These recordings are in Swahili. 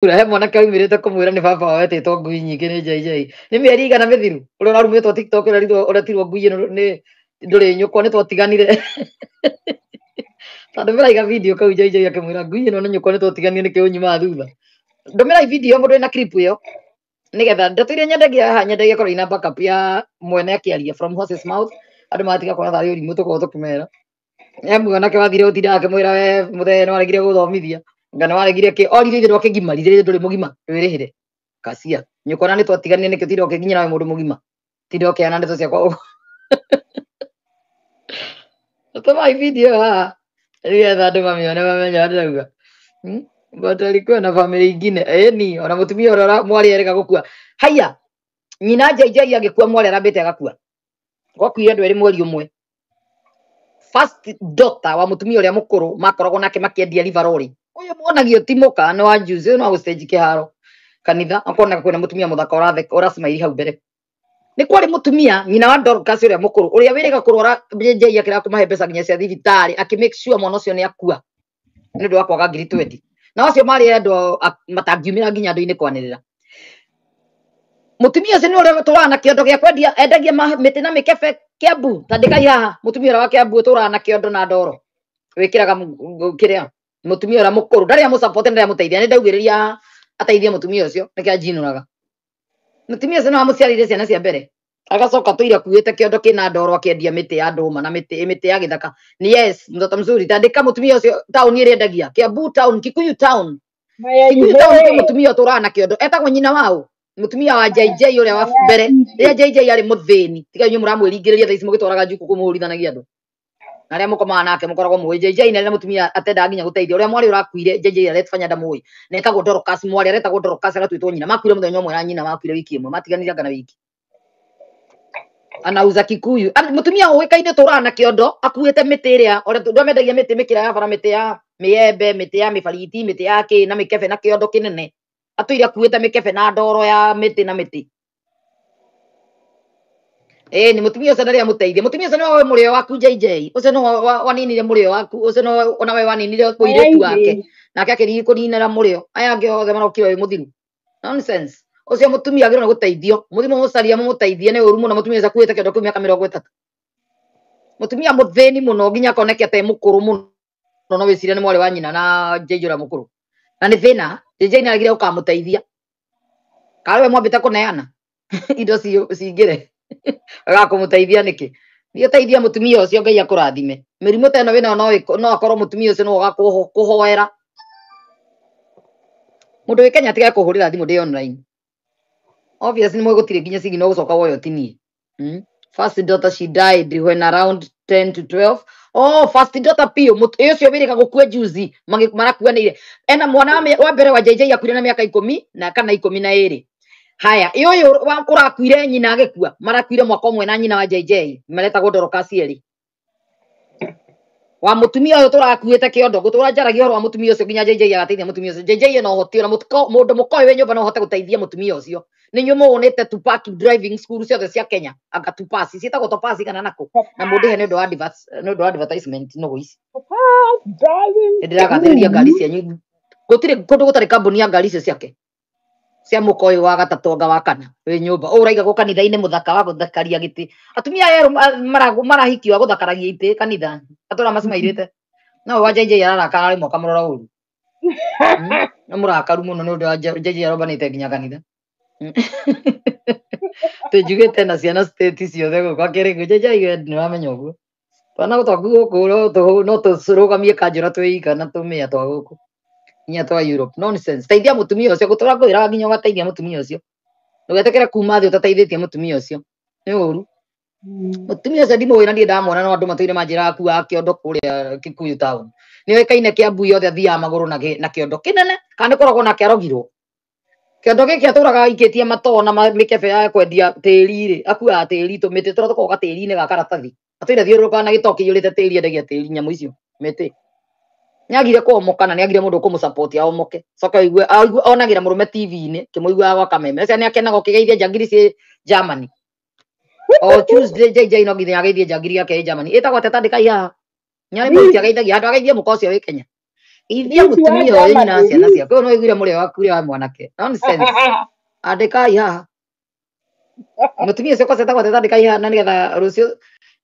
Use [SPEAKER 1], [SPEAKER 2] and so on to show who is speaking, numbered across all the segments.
[SPEAKER 1] Urahe mwanake umirite kumwira ni baba wawe etitwo ngui nyingi ni JJ. Ni mieri igana mithiru uria urarumitwo TikTok uratirwo ngui ni nduri nyukwa ni twatiganire. Ndumira iga video kau JJ akimwira ngui ino ni nyukwa ni twatiganire niki unyima thutha. Ndumira video mundu ina clip iyo nigetha ndatire nyendagia haha nyendagia korwo ina backup ya mwene akiaria from horse's mouth andu matiga kora thari urimu tukorwo tukimera. Mwanake wathire utinda akimwira we muthee no aregire guthomithia ngana waregire ki orire ithirwo kigima rire nduri mugima wirihire kacia nyukona ni twatiganire niki tiro kiginyira we mundu mugima tiro kiana ndeto ciakwa tuma video ha nigetha andu mamione mamenya ndauga but alikuwa na family ingine ni ona mutumia ora mwari erega gukua haya nyina JJ agikua mwari arambite agakua gwakuire andu eri mweri umwe first daughter wa mutumia uria mukuru makoragwo nake makiendia livaroli uyu monagio timoka no wa juice no stage kiharo kanitha akona kwina mutumia muthaka ora smile hau mbere ni kwari mutumia nyina wa Dorcas uria mukuru uria wirega kurora JJ akira kumahe mbeca nginya cia thibitari aki make sure mwana ucio ni akua ni ndu akwaga 20 na acio mari endo matangiumira nginya ndu-ini kwanirira mutumia ucio ni uria turana kiondo gia kwendia endagia miti na mikebe Kiambu tandikai haha mutumia wa Kiambu turana na kiondo na ndoro wikiraga kiria mutumia uria mukuru ndari amusupport ndari amuteithia ni ndaugiriria ateithia mutumia ucio niki ajinuraga mutumia ucio no amuciarire ciana cia mbere agacoka tuira kuite kiondo kina ndoro akiendia miti ya nduma na miti ya githaka ni yes mtoto mzuri tandika mutumia ucio town iri endagia Kiambu town Kikuyu town mutumia turana kiondo etagwo nyina wao mutumia wa JJ uria wa mbere ria JJ ari muthini tiga nyu muramwiringiriria thaisi mugitwaraga njuku kumuhurithanagia andu aria mukomaga nake mukoragwo mwi JJ na ria mutumia atenda nginya guteithia uria mwari urakuire JJ aretfanya ndamui netagwo Dorcas mwari aretagwo Dorcas agatwitwo nyina makuire muthenya umwe na nyina makuire wiki imwe matiganira kana wiki anauza Kikuyu mutumia uikaine turana kiondo akuite miti ria ore ndomendagia miti mikira ya bara miti ya miembe miti ya mibariti miti ya ki na mikebe na kiondo kinene atuire akuite mikebe na ndoro ya miti na miti ni mutumia ucio ndari amuteithia mutumia ucio no we murio waku JJ ucio no waninire murio waku ucio no ona we waninire kuiretu wake nake akiri kuninira murio aya angi othe marokira we muthiru nonsense ucio mutumia agirwo guteithio muthimo mucaria mumuteithie ni uru muno mutumia ucio kuite kiondo kumia 30 mutumia muthini muno nginya koneke ate mukuru muno no wicire ni mwari wa nyina na JJ ura mukuru na ni thina JJ ni agire ukamuteithia kawe mwambite kuneana indo cingire agakumuteithia niki ni uteithia mutumia ucio Ngai akurathime mirimu teno wina no akorwo mutumia ucio no ugakuhoera mundu wi Kenya tiga kuhurira thimu ndi online obviously mwe gutire nginya sigi no gucoka woyo tini first daughter she died when around 10 to 12 first daughter pio ucio wirika gukua juzi marakuanire ena mwana wa mbere wa JJ akuire na miaka 10 na kana 12 haya iyo urakuire nyina agekua marakuire mwaka umwe na nyina wa JJ maretagwo Dorcas eri wa mutumia uyu turakuite kiondo gutura njaragia horo wa mutumia ucio nginya JJ agateithia mutumia ucio JJ no hoti ona mundu mukoe we nyumba no hote guteithia mutumia ucio ni nyumu onete Tupac driving school ciothe cia Kenya anga Tupasi cietagwo Topasi kana nako na mundu he nendo advertisement no ici ndiragathiria ngari cia nyu gutire kundu gutari kambuni ya ngari icio ciake cia mukoe wa gatatu anga wa kana we nyumba uraiga go kanitha-ini muthaka wa guthakaria giti atumia yeru marahikio guthakaragia ite kanitha atura macimairite no wa JJ ararakara ari moka murora uru na murakaru muno ni undu wa JJ arobanite nginya kanitha tujugite na ciana state ciothe go kwa kiringo JJ ni wamenya uguo twana gutwaku guku no turugamie kanjura twika na tumia twa guku nya twa Europe nonsense teithia mutumia ucio gutura kwira nginya ugateithia mutumia ucio ugetekera kuma thi utateithĩtie mutumia ucio ni uru mutumia ucio ndimo wina ndie ndamona no andu matuire manjira akua kiondo kuria Kikuyu town ni wekaine Kiambu yothe athia maguru na kiondo kinene kana koragwo na kiarogirwo kiondo giki aturaga ikitie matona mikebe ya kwendia tĩri ri akua tĩri tumite tura tukoga tĩri-ini ga karatathi atuire thiuruka na gitoki yurite tĩri endagia tĩri nyamu icio miti niagire kuomoka na niagire mundu kumusupport aomoke soka igwe onagira murume TV-ini kimuigua gwa kameme cia niakenaga kigeithia jangiri ci Germany Tuesday JJ no githia geithia jangiri yake Germany etagwo teta ndikai haha nyari muti ageithagia andu ageithia muko cio wi Kenya Ithia mutumia oyo nyina ciana ciake no igwire muri waku ri wa mwanake nonsense andika iha mutumia cio koseta kwa andika iha na nigetha rucio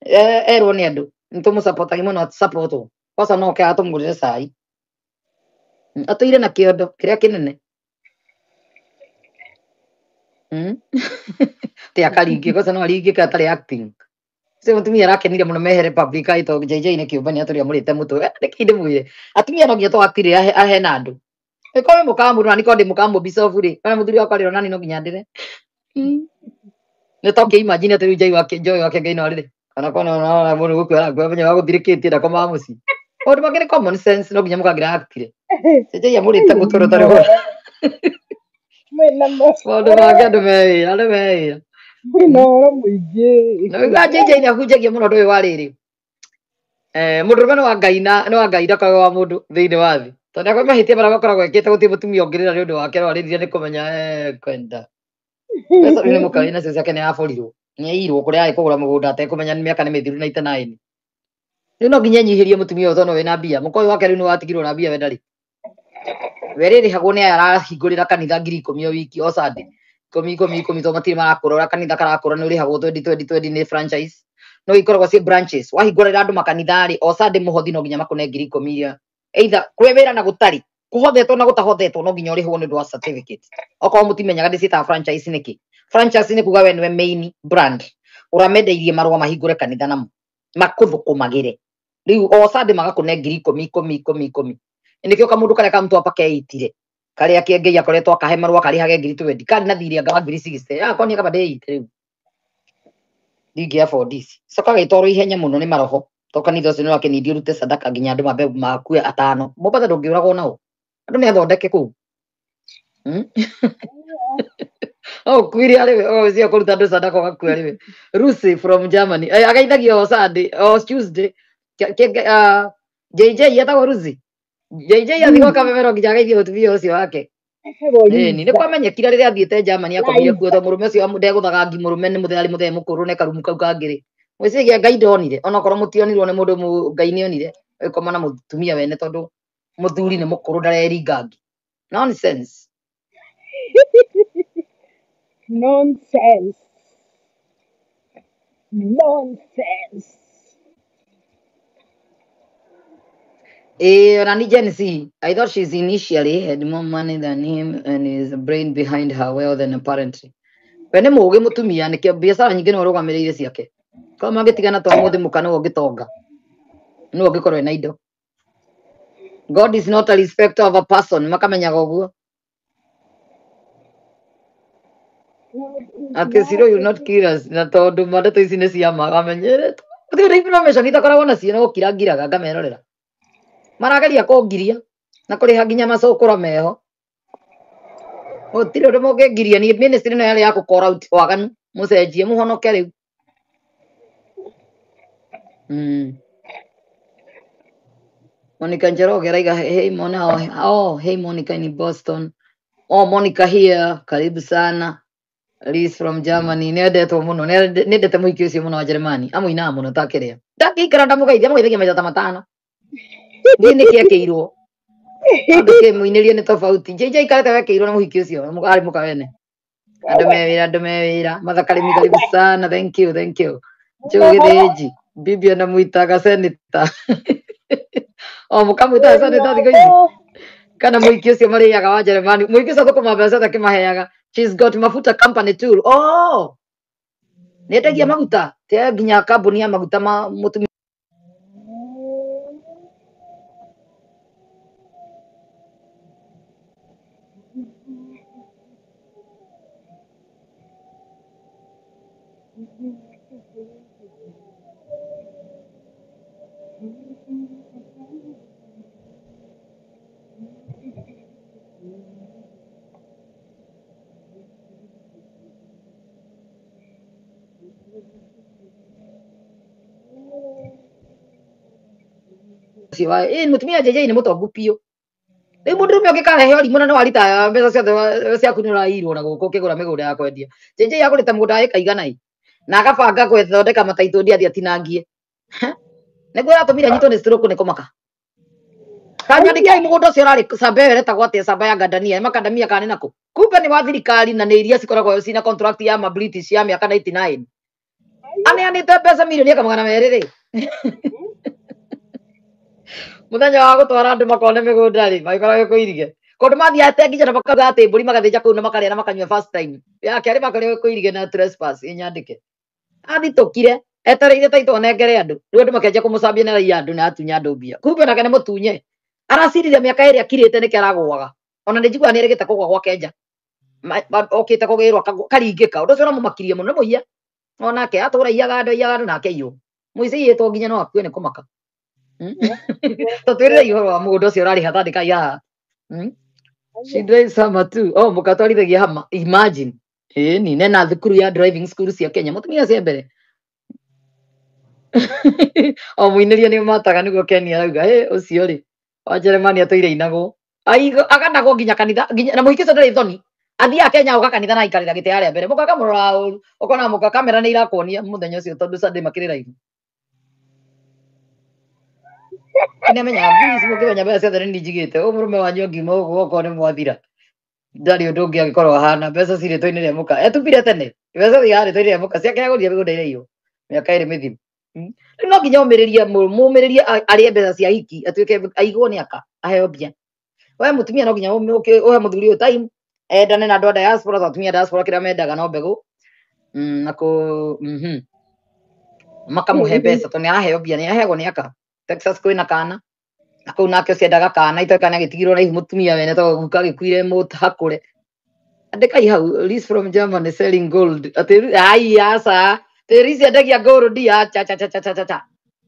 [SPEAKER 1] erwo ni andu nitumu support muno support kosa no ke atumugurire cai atuire na kiondo kiria kinene te akaringi kosa no aringi ka tari acting se mutumia arakenire muno mehere public aito JJ ne kiumbani aturi amurite mutu ndikinde mwire atumia no nginya to actire ahe na andu ikowe mukamu na niko ndi mukamu bisofu ri kana muthuri wakwa ri nani no nginya ndire ne toke imagine aturi JJ wake joy wake gaino ri kana kono na mundu gukwera gwenya waguthirikitie na koma muci ondu magire common sense no nginya mukagira actire JJ amurite muturo tari ho ondu magendo me
[SPEAKER 2] Mwinoro muingi.
[SPEAKER 1] Na JJ ni ahunjagia muno ndu wa riri mundu no wa Ngai no wa Ngai ndakawe wa mundu thiini wa thi tondu akwa mahitia bara bakoragwo ekite guti mutumia ongirira ni undu wake rwariririe ni kumenya kwenda pesa ni mukai na ciake ni aforirwo ni airwo kuria ai kugura mugunda ate kumenya ni miaka ni mithiru na itanaini riu no nginya nyihirie mutumia uyu tondu wina mbia mukoyo wake riu ni watigirwo na mbia we ndari weriri hagwo ni arahingurira kanitha 10,000 o wiki o Sunday 10,000 to matiri marakurora kanitha karakura ni uri hagwo 2020 ni franchise no ikoragwo ci branches wahingurira andu makanithari o Sunday muhothi no nginya makune 10,000 either kwewira na gutari kuhothetwo na gutahothetwo no nginya urihwo ni ndwa certificate okorwo mutimenyaga ndicita franchise niki franchise ni kuga we niwe main brand uramendeirie marua mahingure kanitha namo makuthukumagire riu o Sunday magakune 10,000 nikio kamundu karia kamtu apa keitire karia kiengei akoretwo akahe marua kari hage 20 kari na thiri anga 60 akoni kaba deite riu ndingi afford this soka gaitoro ihenya muno ni maroho to kanitha ucio no akenidi urute sadaka nginya andu mabe makue atano mubata ndungiuragwo nao andu ni athondeke ku kwiri ariwe cia kuruta andu sadaka gakue ariwe Lucy from Germany agaithagio o Sunday o Tuesday JJ yatagwo Lucy JJ athigwo kamemero nginya agaithio utumia ucio wake ni kwamenyekire riria athiete Germany akomire kuo to murume ucio ndeguthaga ngi murume ni muthari muthe mukuru ne karumu kau kangiri mwicigia Ngai ndonire ona korwo mutionirwo ni mundu Ngai ni onire ikoma na mutumia wene tondu muthuri ni mukuru ndareringa ngi nonsense
[SPEAKER 2] Nonsense.
[SPEAKER 1] Rani Gen Z, I thought she's initially had more money than him and his brain behind her wealth than apparently. Wene muge mutumia ni biashara nyingi no rugamiriire ciake. Kwa magitigana to muthi mukana wo gitonga. No gikorwe na indo. God is not a respecter of a person. Makamenyaga uguo. Ati Ciro you not kill us. Na tondu mandeto ici ni cia magamenyere. Uthi information itakoragwo na cio no kirangiraga ngamerorera. Marageria kungiria na kuriha nginya macukura meho utire ndo mugengiria ni ministry no yale ya gukora out waganu mucenjie muhonoke riu Monica Njoroge raiga hey Mona hey Monica in Boston Monica here karibu sana Liz from Germany nendetwo muno nendete muiki ucio muno wa Germany amuina muno takiria ndakikara ndamugeithia mugeithagia maita matano ni kiakeirwo andike muinirie ni tofauti JJ karete wekeirwo na muhiki ucio mugari mukawene andu mewira mathakari karibu sana thank you Njoge Theji bibi na muitaga senator mukamwita senator thiko ici kana muhiki ucio mariaga wa Germany muhiki ucio thukuma mbeca takimaheaga she's got mafuta company tool nendagia maguta te nginya kambuni ya maguta ma mutumia mutumia JJ ni mutongu piu riu mundu rume ungikarehe ori muna no arita mbeca ciothe ciaku ni urairwo na guku ukigura migunda ya kwendia JJ agurite mugunda eka iganai na agabanga gwethondeka mataito ndi athi atinangie niguo atumire nyito ni stroke ni kumaka Kanyandika imugondo cio rari Samba ĩretagwo atĩa Samba ya Gadania makandamia kane nako kumbe ni wa thirikari na nĩ iria cikoragwo cina contract ya ma British ya mĩaka 99 aneanĩte mbeca milioni akamagana merĩ rĩ muthenya wa gũtwara andũ makone mĩgũnda rĩ magĩkorwo kwĩirige kũndũ mathiate nginya na makauga atĩ mbũri magathĩnja kũu na makarĩa na makanyua first time ya kerĩ makarĩa kwĩirige na trespass inyandĩke athitũkire etereire taito nengere andũ rĩu andũ makĩanjia kũmũcambia na raia andũ na atunya andũ mbia kumbe nake nĩ mũtunye aracirire mĩaka ĩrĩa akirĩte nĩkĩ aragũaga ona nĩ njiguaga nĩ erĩgĩte kũgũa gwake nja okĩte kũgĩrwo karingĩka ũndũ ũcio no mũmakirie mũno nĩ mũiya onake atũra iyaga andũ nake iyo mũici iyĩtwo nginya no akue nĩ kũmaka tũtwĩrĩre ihoro wa mũgũnda ũcio ũrarĩ hathandĩka yaha she drives hama too mũka twarithagia hama imagine ni nena thukuru ya driving school cia Kenya mũtumia cia mbere mũinĩrio nĩ mataga nĩguo Ken arauga ũcio rĩ wa Jeremani atũire inagwo aganagwo nginya kanitha na mũhiki ũcio ndarĩ thoni athiaga Kenya ũka kanitha na aikarĩra gĩtĩ harĩa mbere mũka kamũrora ũru ũkona mũka kamera nĩ irakuonia mũthenya ũcio tondũ Sunday makĩrĩ raivu nĩamenya bici mũkĩmenya mbeca ciothe nĩ njigĩte mũrũme wanyu ngima ũguo okorwo nĩ mwathira ndarĩ ũndũ ũngĩ angĩkorwo ahana mbeca cirĩ rĩtwa-inĩ rĩa mũka etubire tene mbeca ciarĩ rĩtwa-inĩ rĩa mũka ciake agũrire mĩgũnda-inĩ iyo mĩaka ĩrĩ mĩthiru rĩu no nginya mũmĩrĩrie arĩe mbeca cia hiki atuĩke aigwo nĩ aka aheo mbia we mũtumia no nginya ũhe mũthuri ũyũ time endane na andũ a diaspora tondũ atumia a diaspora kĩrĩa mendaga no mbegũ na makamũhe mbeca tondũ nĩ aheo mbia nĩ aheagwo nĩ aka Texas kwĩna kana na kũu nake ũcio endaga kana itoka nĩ agĩtigirwo na ihu mũtumia wene tondũ guka agĩkuire mũhakũre andĩkai hau Liz from Germany selling gold atĩ ai aca Liz endagia gold ya cha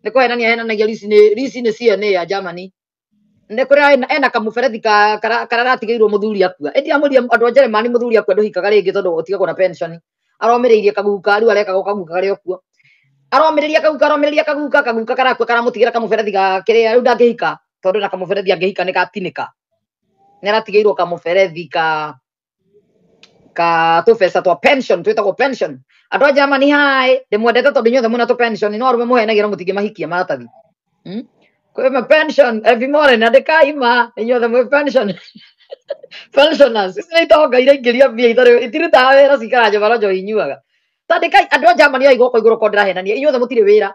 [SPEAKER 1] nĩ kũhenania henanagia Liz nĩ ciene ya Germany nĩ kũrĩa ena kamũberethi kararatigĩirwo mũthuri akua ndiamũria andũ a Jeremani mũthuri akua ndũhikaga rĩngĩ tondũ ũtigagwo na pension aromĩrĩirie kaguka rĩu arekagwo kaguka karĩ okuo aromĩrĩria kaguka karakua karamũtigĩra kamũberethi kĩrĩa rĩu ndangĩhika tondũ na kamũberethi angĩhika nĩ gatinĩka nĩ aratigĩirwo kamũberethi ka tũbeca twa pension twĩtagwo pension andũ a Germany hai ndĩmwendete tondũ inyuothe mũna tũ pension no arũme mũhenagia no mũtingĩmahikia maratathi kwĩma pension every morning andĩkai ma inyuothe mwĩ pension pensioners ici nĩ itonga iria ingĩria mbia itirutaga wĩra cikara njobarojo inyuaga tandĩkai andũ a Germany oigwo kwa igũrũ ko ndĩrahenania inyuothe mũtirĩ wĩra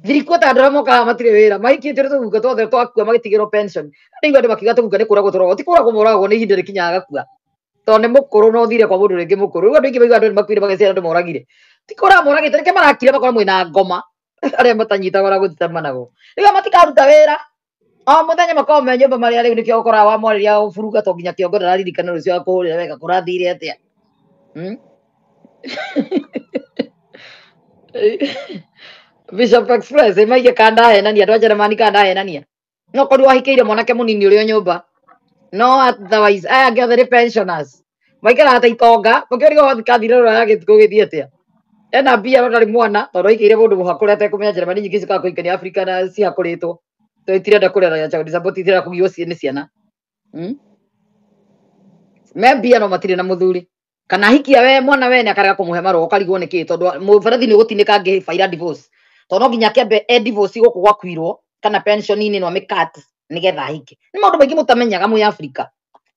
[SPEAKER 1] thirikũta andũ arĩa mokaga matirĩ wĩra mahikĩtie tũguka tuothe twakua magĩtigĩrwo pension rĩu andũ makiuga tũguka nĩ kũragwo tũragwo ti kũragwo moragwo nĩ ihinda rĩkinyaga gakua tondũ nĩ mũkũrũ no thire kwa mũndũ rĩngĩ mũkũrũ rĩu andũ aingĩ maigua andũ nĩ makuire mageciara andũ moragire ti kũra moragĩte rĩke marakire makorwo mwĩna ngoma arĩa matanyitagwo na gũtitamanagwo rĩu matikaruta wĩra o mũthenya makorwo me nyũmba marĩa rĩu nĩkĩo ũkoraga wamwarĩria ũburuga to nginya kĩongo ndararirikana rũcio akũhũrĩra wega kũrathire atĩa Bishop Express maige kandahenania andũ a Jeremani kandahenania no korwo wahikĩire mwanake mũnini ũrĩa nyũmba no otherwise aya angĩ othe nĩ pensioners maikaraga ta itonga mũkĩũriga wathikathire rũraya gũgĩthiĩ atĩa ena mbia no ndarĩ mwana tondũ aikĩire mũndũ mũhakũre atekũmenya Jeremani nyingĩ cikaga kũhikania Afrika na cihakũrĩtwo tondũ itirenda kũrera child support itirenda kũgio nĩ ciana me mbia no matirĩ na mũthuri kana hikia we mwana we nĩ akarega kũmũhe marũa ũkarigwo nĩ kĩĩ tondũ mũberethi nĩ gũtinĩka angĩbaira divorce tondũ no nginya kĩambe divorce gũkũ gwakuirwo kana pension-inĩ no amĩkat nĩgetha ahike nĩ maũndũ maingĩ mũtamenyaga mwĩ Afrika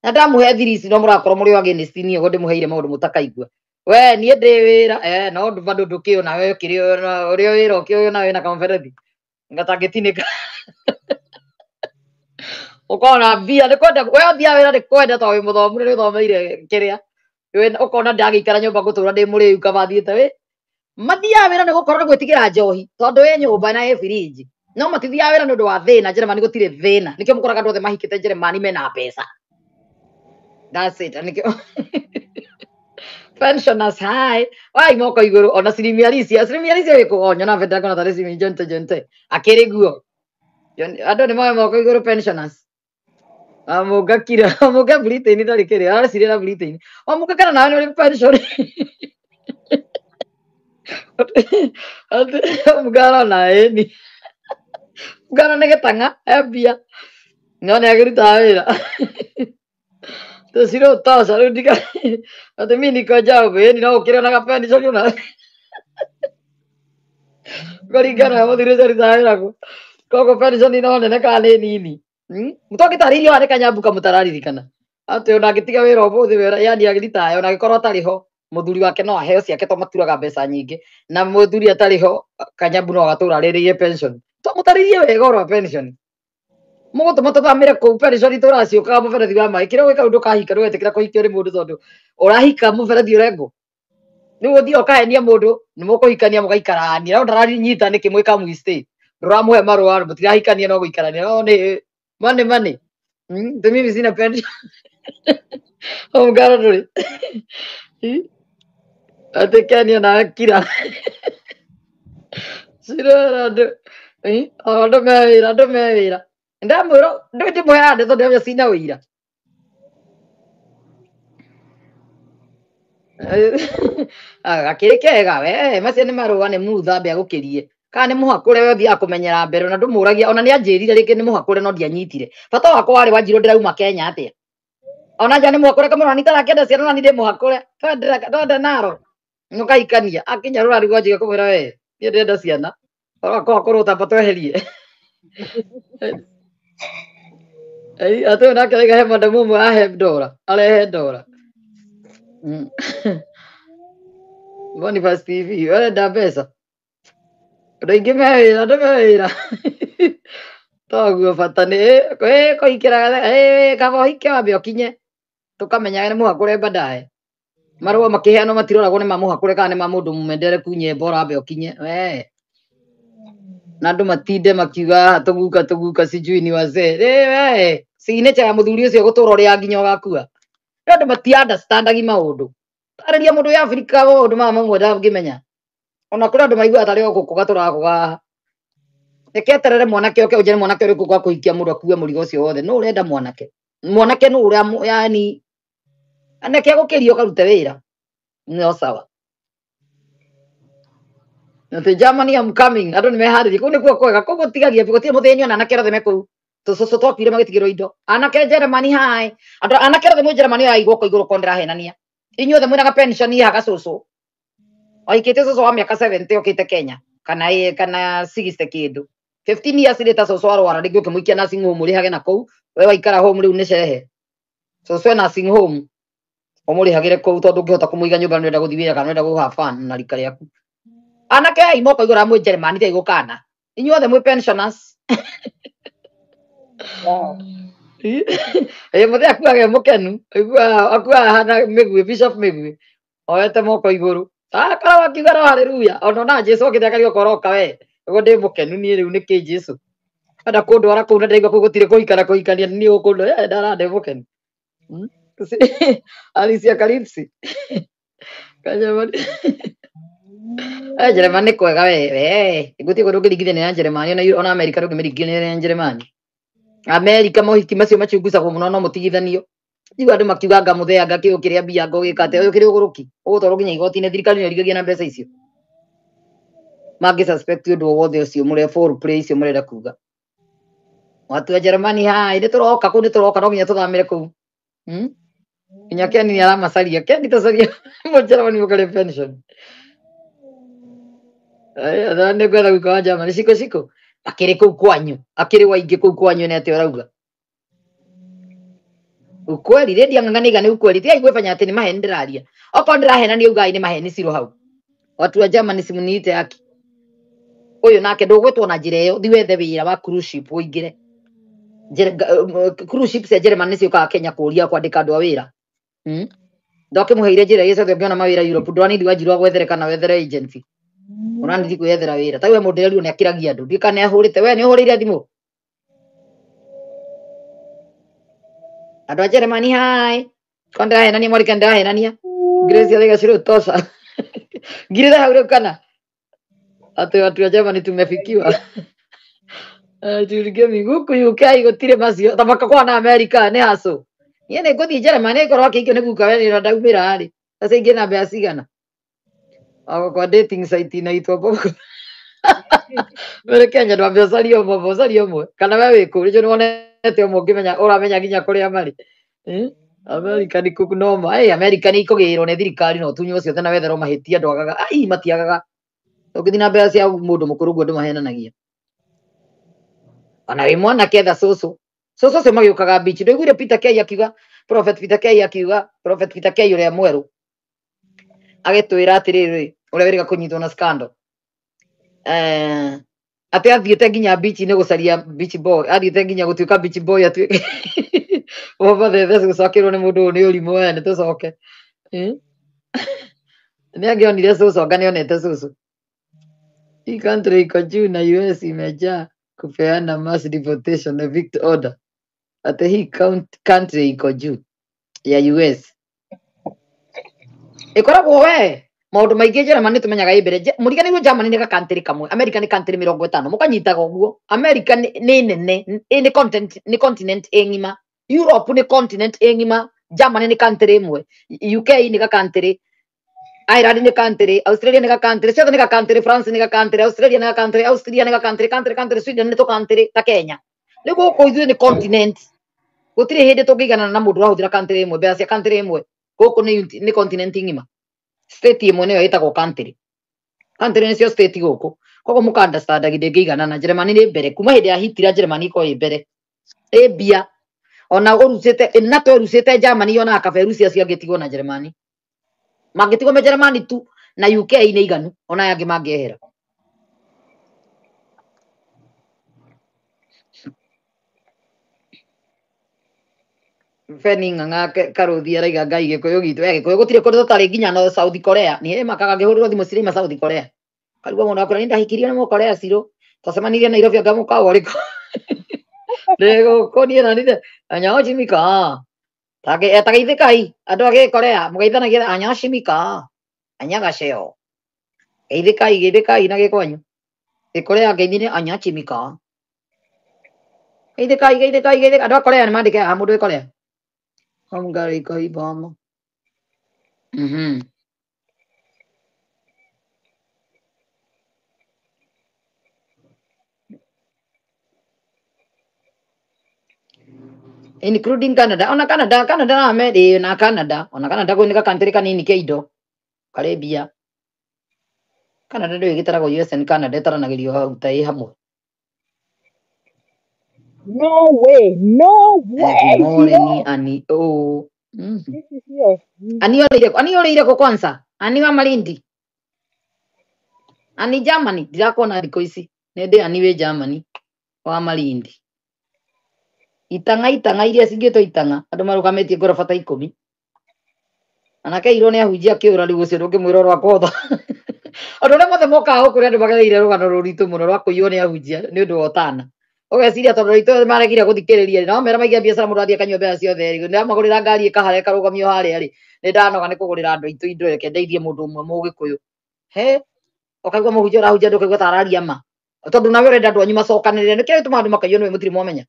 [SPEAKER 1] na ndamũhe thiri ici no mũrakorwo mũrĩ against niĩ ũguo ndĩmũheire maũndũ mũtakaigua we niĩ ndĩ wĩra no bado ndũkĩona we ũkĩrĩ ũrĩa wĩra ũkĩona wĩna kamũberethi ngatangĩtinĩka ũkona mbia nĩ kwenda we ũthiaga wĩra nĩ kwenda tondũ wĩ mũthomu nĩ ũthomeire kĩrĩa ũkona ndagĩikara nyũmba gũtũra ndĩ mũrĩu kaba thiĩte wĩ mathiaga wĩra nĩ gũkorwo nĩ gwĩtigĩra njohi tondũ wĩ nyũmba na ĩ fridge no matithiaga wĩra nĩ ũndũ wa thĩna Jeremani gũtirĩ thĩna nĩkĩo mũkoraga andũ othe mahikĩte Jeremani mena mbeca that's it nĩkĩo pensioners hai wai moko igũrũ ona cirimia Alicia wĩkũ nyona benda kona tarĩ cimi jonte akĩrĩ guo andũ nĩ moe moko igũrũ pensioners amuga kira amuga Britain ndarĩ kĩrĩa aracirĩra Britain amuga kana nawe nĩ pension mugara na eni mugara nĩ gĩtanga mbia no nĩ agĩruta wĩra tũcirũ toca rĩu ndika atĩ mimi niko njau eni no ũkĩrĩ na pension na kũringana na mũthuri ũcio arutaga wĩra kũ koguo pension no nene kana nĩ nini Mutogitarĩirie wa Kanyambuka mũtararirikana atĩ ona agĩtiga wĩra ũmũthĩ wĩra yani agĩthitaya ona agĩkorwo atarĩ ho mũthuri wake no aheo ciake to maturaga mbeca nyingĩ na mũthuri atarĩ ho Kanyambu no agatũra arĩrĩie pension to mũtarĩirie wega ũrwa pension mũgũtũma tũthamĩre kũu pension tũraciũkaga mũberethi wa maĩ kĩrĩa gwĩka ũndũ kahika ndũgetĩkĩra kũhikio nĩ mũndũ tondũ ũrahika mũberethi ũrengwo rĩu ũthiĩ ũkahenia mũndũ nĩ mũkũhikania mũgaikarania no ndaranyita nĩkĩ mwĩka mwistay ndũramũhe marũa mũtirahikania no gũikarania no nĩ mane mimi sina pension mgaro ndũrĩ atĩ na kira cirora andũ mewĩra ndamwĩra ndĩmũheaga ndeto ndĩmenya cina ũira gakĩrĩ kega we macio nĩ marũa nĩ muthambe agũkĩrie kana nĩ mũhakũre we ũthiaga kũmenyera mbere na ndũmũragia ona nĩ anjĩrire rĩngĩ nĩ mũhakũre no ndianyitire bata wakwa warĩ Wanjirũ ndĩrauma Kenya atĩa ona nja nĩ mũhakũre kamũra nitarakĩenda ciana na nĩ ndĩ mũhakũre twende naro mũkaikania akinya rũrari Wanjirũ kũmwĩra we niĩ ndĩrenda ciana korwo tamba tweherie atĩ nake rĩgahe madamu ũmwe ahe ndora arehe ndora Boniface TV wenda mbeca andũ aingĩ mewĩra toguo bata nĩ kũhikĩra kaba ũhike wambe ũkinye tũkamenyaga nĩ mũhakũre baadaye marũa makĩheanwo matiroragwo nĩ ma mũhakũre kana nĩ ma mũndũ mũmendere nyĩmbo ũrambe ũkinye we na andũ matinde makiuga tũguka sijui ni wazee we signature ya mũthuri ũcio gũtũra ũrĩa nginya ũgakua andũ mati understandagi maũndũ tarĩria mũndũ ya Afrika maũndũ mama mwenda ngĩmenya ona kũrĩ andũ maigua atarĩ gũkũ gatũrakũga eketerere mwanake oke ujene mwanake ũrĩkũ kwa kũhikia mũndũ akue mũrigo ũcio wothe no ũrenda mwanake nũ ũrĩa yani anake agũkĩrio karute wĩra no sawa the Germany I'm coming andũ nĩ meharĩria kũu nĩkuo kwega koguo tigagia gũtirĩ mũthĩni ona anake othe me kũu tũcũcũ twakire magĩtigĩrwo indo anake Germany hai andũ anake othe mwe Germany yaigwo kũ igũrũ kondra henania inyuothe mwĩnaga pension haga cũcũ oikĩte cũcũ wa mĩaka 70 okĩte Kenya kana 60 kĩndũ 15 years later cũcũ arwara rĩngĩ ũkĩmũikia nursing home ũrĩhage na kũu we waikara home rĩu nĩ cerehe cũcũ nursing home ũmũrĩhagĩre kũu tondũ ũngĩhota kũmũiga nyũmba nĩũrenda gũthiĩ wĩra kana nĩũrenda gũ have fun na rika rĩaku anake imoko igũra mwĩ Germany ta igũkana inyuothe mwĩ pensioners mũthĩ akuage mũkenu akuaga hana mĩguĩ Bishop mĩguĩ oyete moko igũrũ korwo akiuga no haleluya ona Jesũ okĩte akari gũkoroka we ũguo ndĩ mũkenu niĩ rĩu nĩkĩ Jesũ enda kũndwara kũu na ndaigua kũu gũtirĩ kũhikania niĩ ũkũndũ ndara ndĩ mũkenu Alicia Kalipsi Jeremani nĩ kwega we gũtirĩ kũndũ ũngĩringithania na Jeremani ona Amerika ndũngĩmĩringithania na Jeremani Amerika mohiki macio macungusagwo mũno no mũtigithanio rĩu andũ makiuga ngamũtheanga kĩo kĩrĩa mbia ngũgĩka atĩ ũyũ kĩrĩ ũgũrũki ũgũtwarwo nginya igoti-inĩ thirikari nĩ ĩrigagia na mbeca icio mangĩ suspect ũndũ o wothe ũcio mũrĩa full play icio mũrenda kuga watu wa Jeremani hai nĩ tũroka kũu nĩ tũroka no nginya tũthamĩre kũu nginya Keni nĩ aramacaria Keni tacaria Jeremani mũkare pension nĩ gwetha guka wa Germany ciko akĩrĩ kũu kwanyu akĩrĩ waingĩ kũu kwanyu nĩ atĩ ũrauga ukweli rĩndia ng'ang'aniga nĩ ukweli tigai gwĩfanya atĩ nĩ maheni ndĩraria okorwo ndĩrahenania ugai nĩ maheni ciro hau watu wa Germany simuniite yake ũyũ nake ndũgwĩtwo na njĩra ĩyo thi wethe wĩra wa cruise ship ũingĩre cruise ship cia Germany ciũkaga Kenya kũũria kwandĩka andũ a wĩra ndokĩmũheire njĩra icio ciothe ũngĩona mawĩra Europe ndwanindi Wanjirũ gwethere kana wethere agency ũranindi kwĩyethera wĩra tawe mũndũ rĩu nĩ akĩragia andũ ndika nĩ ahũrĩte we nĩ ũhũrĩire thimũ andũ a Jeremani hai kwa ndĩrahenania mwarĩka ndĩrahenania Grace alega ciro tosa ngirĩra hau rĩu kana atĩ watu wa Jeremani tumefikiwa turigemi gũkũ UK gũtirĩ macio thamaka kwa na Amerika nĩ haco niĩ nĩ ngũthiĩ Jeremani ĩkorwo akĩingĩ nĩ guka we nĩ ndaumĩra rĩ sasa ingĩ na mbea cigana kwa dating site inaitwa Boko Wele Kenya ndo ambia mozario mwe kana wewe wĩkũ rĩu nĩwonete ũmwe ũngĩmenya ũramenya nginya kũrĩa marĩ Amerika nĩ kũnoma Amerika nĩ ikũgĩrwo nĩ thirikari no tunyuo ciothe na wetherwo mahĩtia ndwagaga matiagaga ũngĩthiĩ na mbea cia mũndũ mũkũrũ guo ndũmahenanagia ona wĩ mwanake etha cũcũ Soso se magĩũkaga beach ndũiguire Peter Kay akiuga Prophet Peter Kay akiuga Prophet Peter Kay ũrĩa mwerũ agĩtwĩra atĩrĩrĩ ũrĩa wĩrĩga kũnyitwo na scandal atĩ athiĩte nginya beach nĩ gũcaria beach boy athiĩte nginya gũtuĩka beach boy atuĩke Baba thethe gũcokerwo nĩ mũndũ ũyũ nĩ ũrimũ we nĩ tũcoke nĩ angĩonire Soso anga nĩonete Soso hii country iko juu na US imejaa kupeana mass deportation evict order ati hii country iko juu ya US ikoragwo we maundu maingi Germany tumenyaga imbere muriganirwo Germany ni country kamwe America ni country 50 mukanyitaga uguo America ni nene ni continent engima Europe ni continent engima Germany ni country imwe UK ni country Ireland ni country Australia ni country South ni country France ni country Australia ni country Austria ni country Sweden ni country ta Kenya ni guku ithuĩ ni continent gutire hindi tungigana na mundu ahuthira country imwe mbea cia country imwe guku ni continent ngima state imwe niyo itagwo country nicio state guku koguo muka understand ndingigana na Germany ni mbere kuma hindi ya Hitler Germany iko mbere bia ona urucite NATO urucite Germany ona akaberucia cio angĩtigwo na Germany mangĩtigwo me Germany tu na UK nĩ iganu ona yangi mangĩehera Feni ng'ang'a karuthi araiga ngai gĩkũyũ gitu gĩkũyũ gũtirĩ kũndũ tũtarĩ nginya no South Korea nĩ makaga ngĩhũrĩrwo thimũ cirĩ South Korea karigwo mũno akora nĩ ndahikirio nĩ Mũkorea cirũ twacemanirie Nairobi anga mũkawa ũrĩkũ ndĩgũkũ niĩ na nĩ anyawachimika tagaithĩkai andũ a Gĩkorea mũgeithanagia anyawachimika anyagaceo geithĩkai na gĩkwanyu Gĩkorea ngeithine anyachimika geithĩkai andũ a Korea nĩ mandĩke haha mũndũ wĩ Korea Hungary iko iboma including Canada ona Canada na America na Canada ona Canada kwĩ nĩ country kanini kĩa indo Karibia Canada ndĩrĩ gĩtaragwo US and Canada ĩtaranagĩrio hau ta ĩ hamwe
[SPEAKER 2] No way.
[SPEAKER 1] Ani
[SPEAKER 2] This is yours.
[SPEAKER 1] ani oleire ko kwanza ani wa Malindi ani Germany ndirakuona thikũ ici nĩ ndĩ ani wĩ Germany wa Malindi itanga iria cingĩtwo itanga andũ marugamĩtie ngoroba ta 10 anake irwo nĩ ahunjia kĩũra rĩu ũcio ndũngĩmwĩra rwa kotha andũ arĩa mothe mokaga gũkũ andũ magereire rũgano rũritũ mũno rwa kũiywo nĩ ahunjia nĩ ũndũ wa ũtana ũgeciria tondũ itũ maregire gũthikĩrĩria no mera maigia biacara mũndũ athiĩ akanyua mbeca ciothe rĩ ndamagũrĩra ngari ĩkaharĩa ĩkarũgamio harĩa rĩ nĩ ndanoga nĩ kũgũrĩra andũ aitũ indo reke ndeithie mũndũ ũmwe mũgĩkũyũ ũkaigua mũhunjia ũrahunjia ndũkaigua ta araria ma tondũ nawe ũrenda andũ anyu macokanĩrĩre nĩkĩo gĩtũmaga andũ makaiywo nĩwe mũtirĩ mwamenya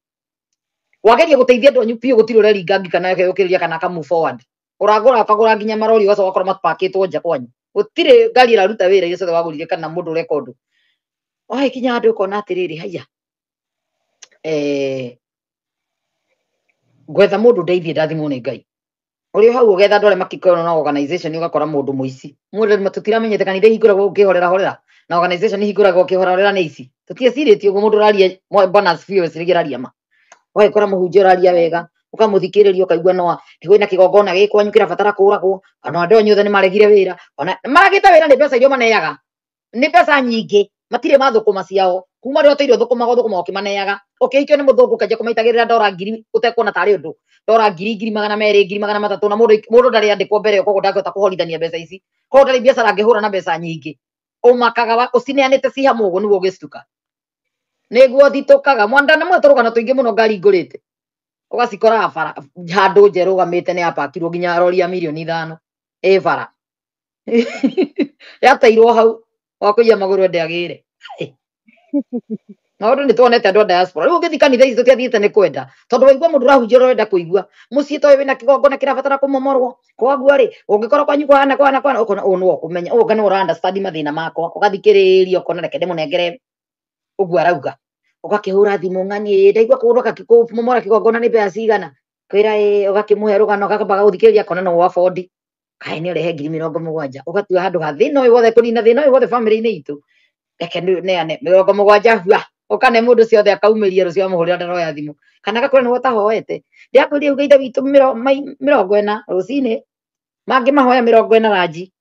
[SPEAKER 1] wageria gũteithia andũ anyu piũ gũtirĩ ũreringanga kana ũkĩrĩria kana ka move forward ũragũra ũkagũra nginya marori ũgacoka ũkorwo mapakĩtwo nja kwanyu gũtirĩ ngari ĩraruta wĩra icio wagũrire kana mũndũ ũreka ũndũ kinya andũ ũkona atĩrĩrĩ haiya gwetha mũndũ ndeithie ndathimwo nĩ Ngai ũrĩ hau ũgetha andũ arĩa makĩkorwo na organization ũgakora mũndũ mũici mũndũ tũtiramenyete kanitha hingũragwo ũkĩhorera na organization hingũragwo ũkĩhorera nĩ ici tũtiecirĩtie ũguo mũndũ ũraria bonus fees rĩgĩraria ma ũgakora mũhunjia ũraria wega ũkamuthikĩrĩria ũkaigua no kwĩna kĩgongona gĩkwanyu kĩrabatara kũragwo ona andũ anyu othe nĩ maregire wĩra ona maragĩte wĩra nĩ mbeca iria maneaga nĩ mbeca nyingĩ matirĩ mathũkũma ciao kuma rĩo teirio thũkũma ũkĩmaneaga ũkĩhikio nĩ mũthũngũ kaja kũmaitagĩrĩra ndora 1000 ũtekuona tarĩ ũndũ ndora 200 200 300 na mũndũ ndarĩ andĩkwo mbere koguo ndangĩhota kũhorithania mbeca ici koguo ndarĩ biacara angĩhũra na mbeca nyingĩ ũmakaga ũcineanĩte ci hamwe ũguo nĩguo ũgĩcituka nĩguo thitũkaga mwandana mwe tũrũgano tũingĩ mũno ngari ngũrĩte ũgacikora bara handũ nje rũgamĩte nĩ yapakirwo nginya rori ya milioni 5 bara yateirwo hau wakũiya magũrũ ndagĩre maũndũ nĩ tuonete andũ a diaspora rĩu ũgĩthiĩ kanitha ici tũtiathiĩte nĩ kwenda tondũ waigua mũndũ ũrahunjia ũrenda kũigua mũciĩ toĩ wĩna kĩgongona kĩrabatara kũmomorwo kwaguo rĩ ũngĩkorwo kwanyu kwana ũkona ũũ nĩwe ũkũmenya ũũ nĩ ũra understand mathĩna makwa ũgathikĩrĩria ũkona reke ndĩmũnengere ũguo arauga ũgakĩhũra thimũ ng'ani ndaigua kũmomora kĩgongona nĩ mbeca cigana kwĩra ũgakĩmũhe rũgano ũgakamba gũthikĩrĩria akona no wa bodi kaĩ nĩ ũrehe 70,000 ũgatua handũ ha thĩna ũyũ wothe kũnina thĩna ũyũ wothe family-inĩ itũ reke neane 70,000 hua ukane mundu ciothe akaumiria rucio amuhurira ndaro ya thimu kana gakore ni watahoete ndiakwiri uga ida witu 40 rucini mangi mahoya 40 ranji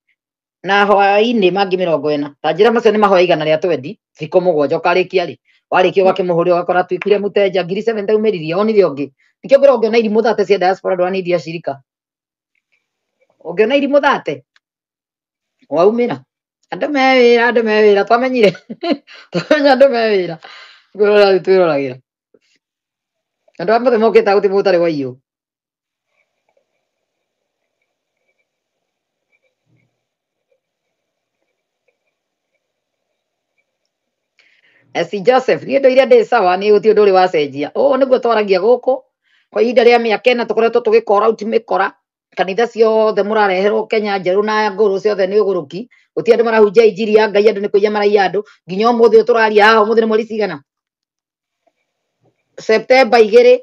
[SPEAKER 1] na hwaini mangi 40 tanjira macio ni mahoya igana ria 20 thiko mugwanja ukarikia ri warikia ugakimuhuria ugakora twikire muteja ngiri 7 taumiririe onire ungi nikio ngira ungiona irimu thate cia diaspora ndwanidia shirika ungiona irimu thate waumira andu mewira twamenyire twamenya andu mewira ngorora twirораgira andu amwe mokite guti mutari wa iyo si Joseph ni ndo iria ndi sawa ni uti nduri wacenjia niguo twaragia guku kwa ihinda ria miaka ena tukoretwo tugikora utimikora kanitha ciothe murareherwo Kenya njeru na nguru ciothe ni uguruki uti andu marahunjia injiri ya Ngai andu ni kuiya maraiya andu nginya umuthi turaria haha umuthi ni mweri cigana September 2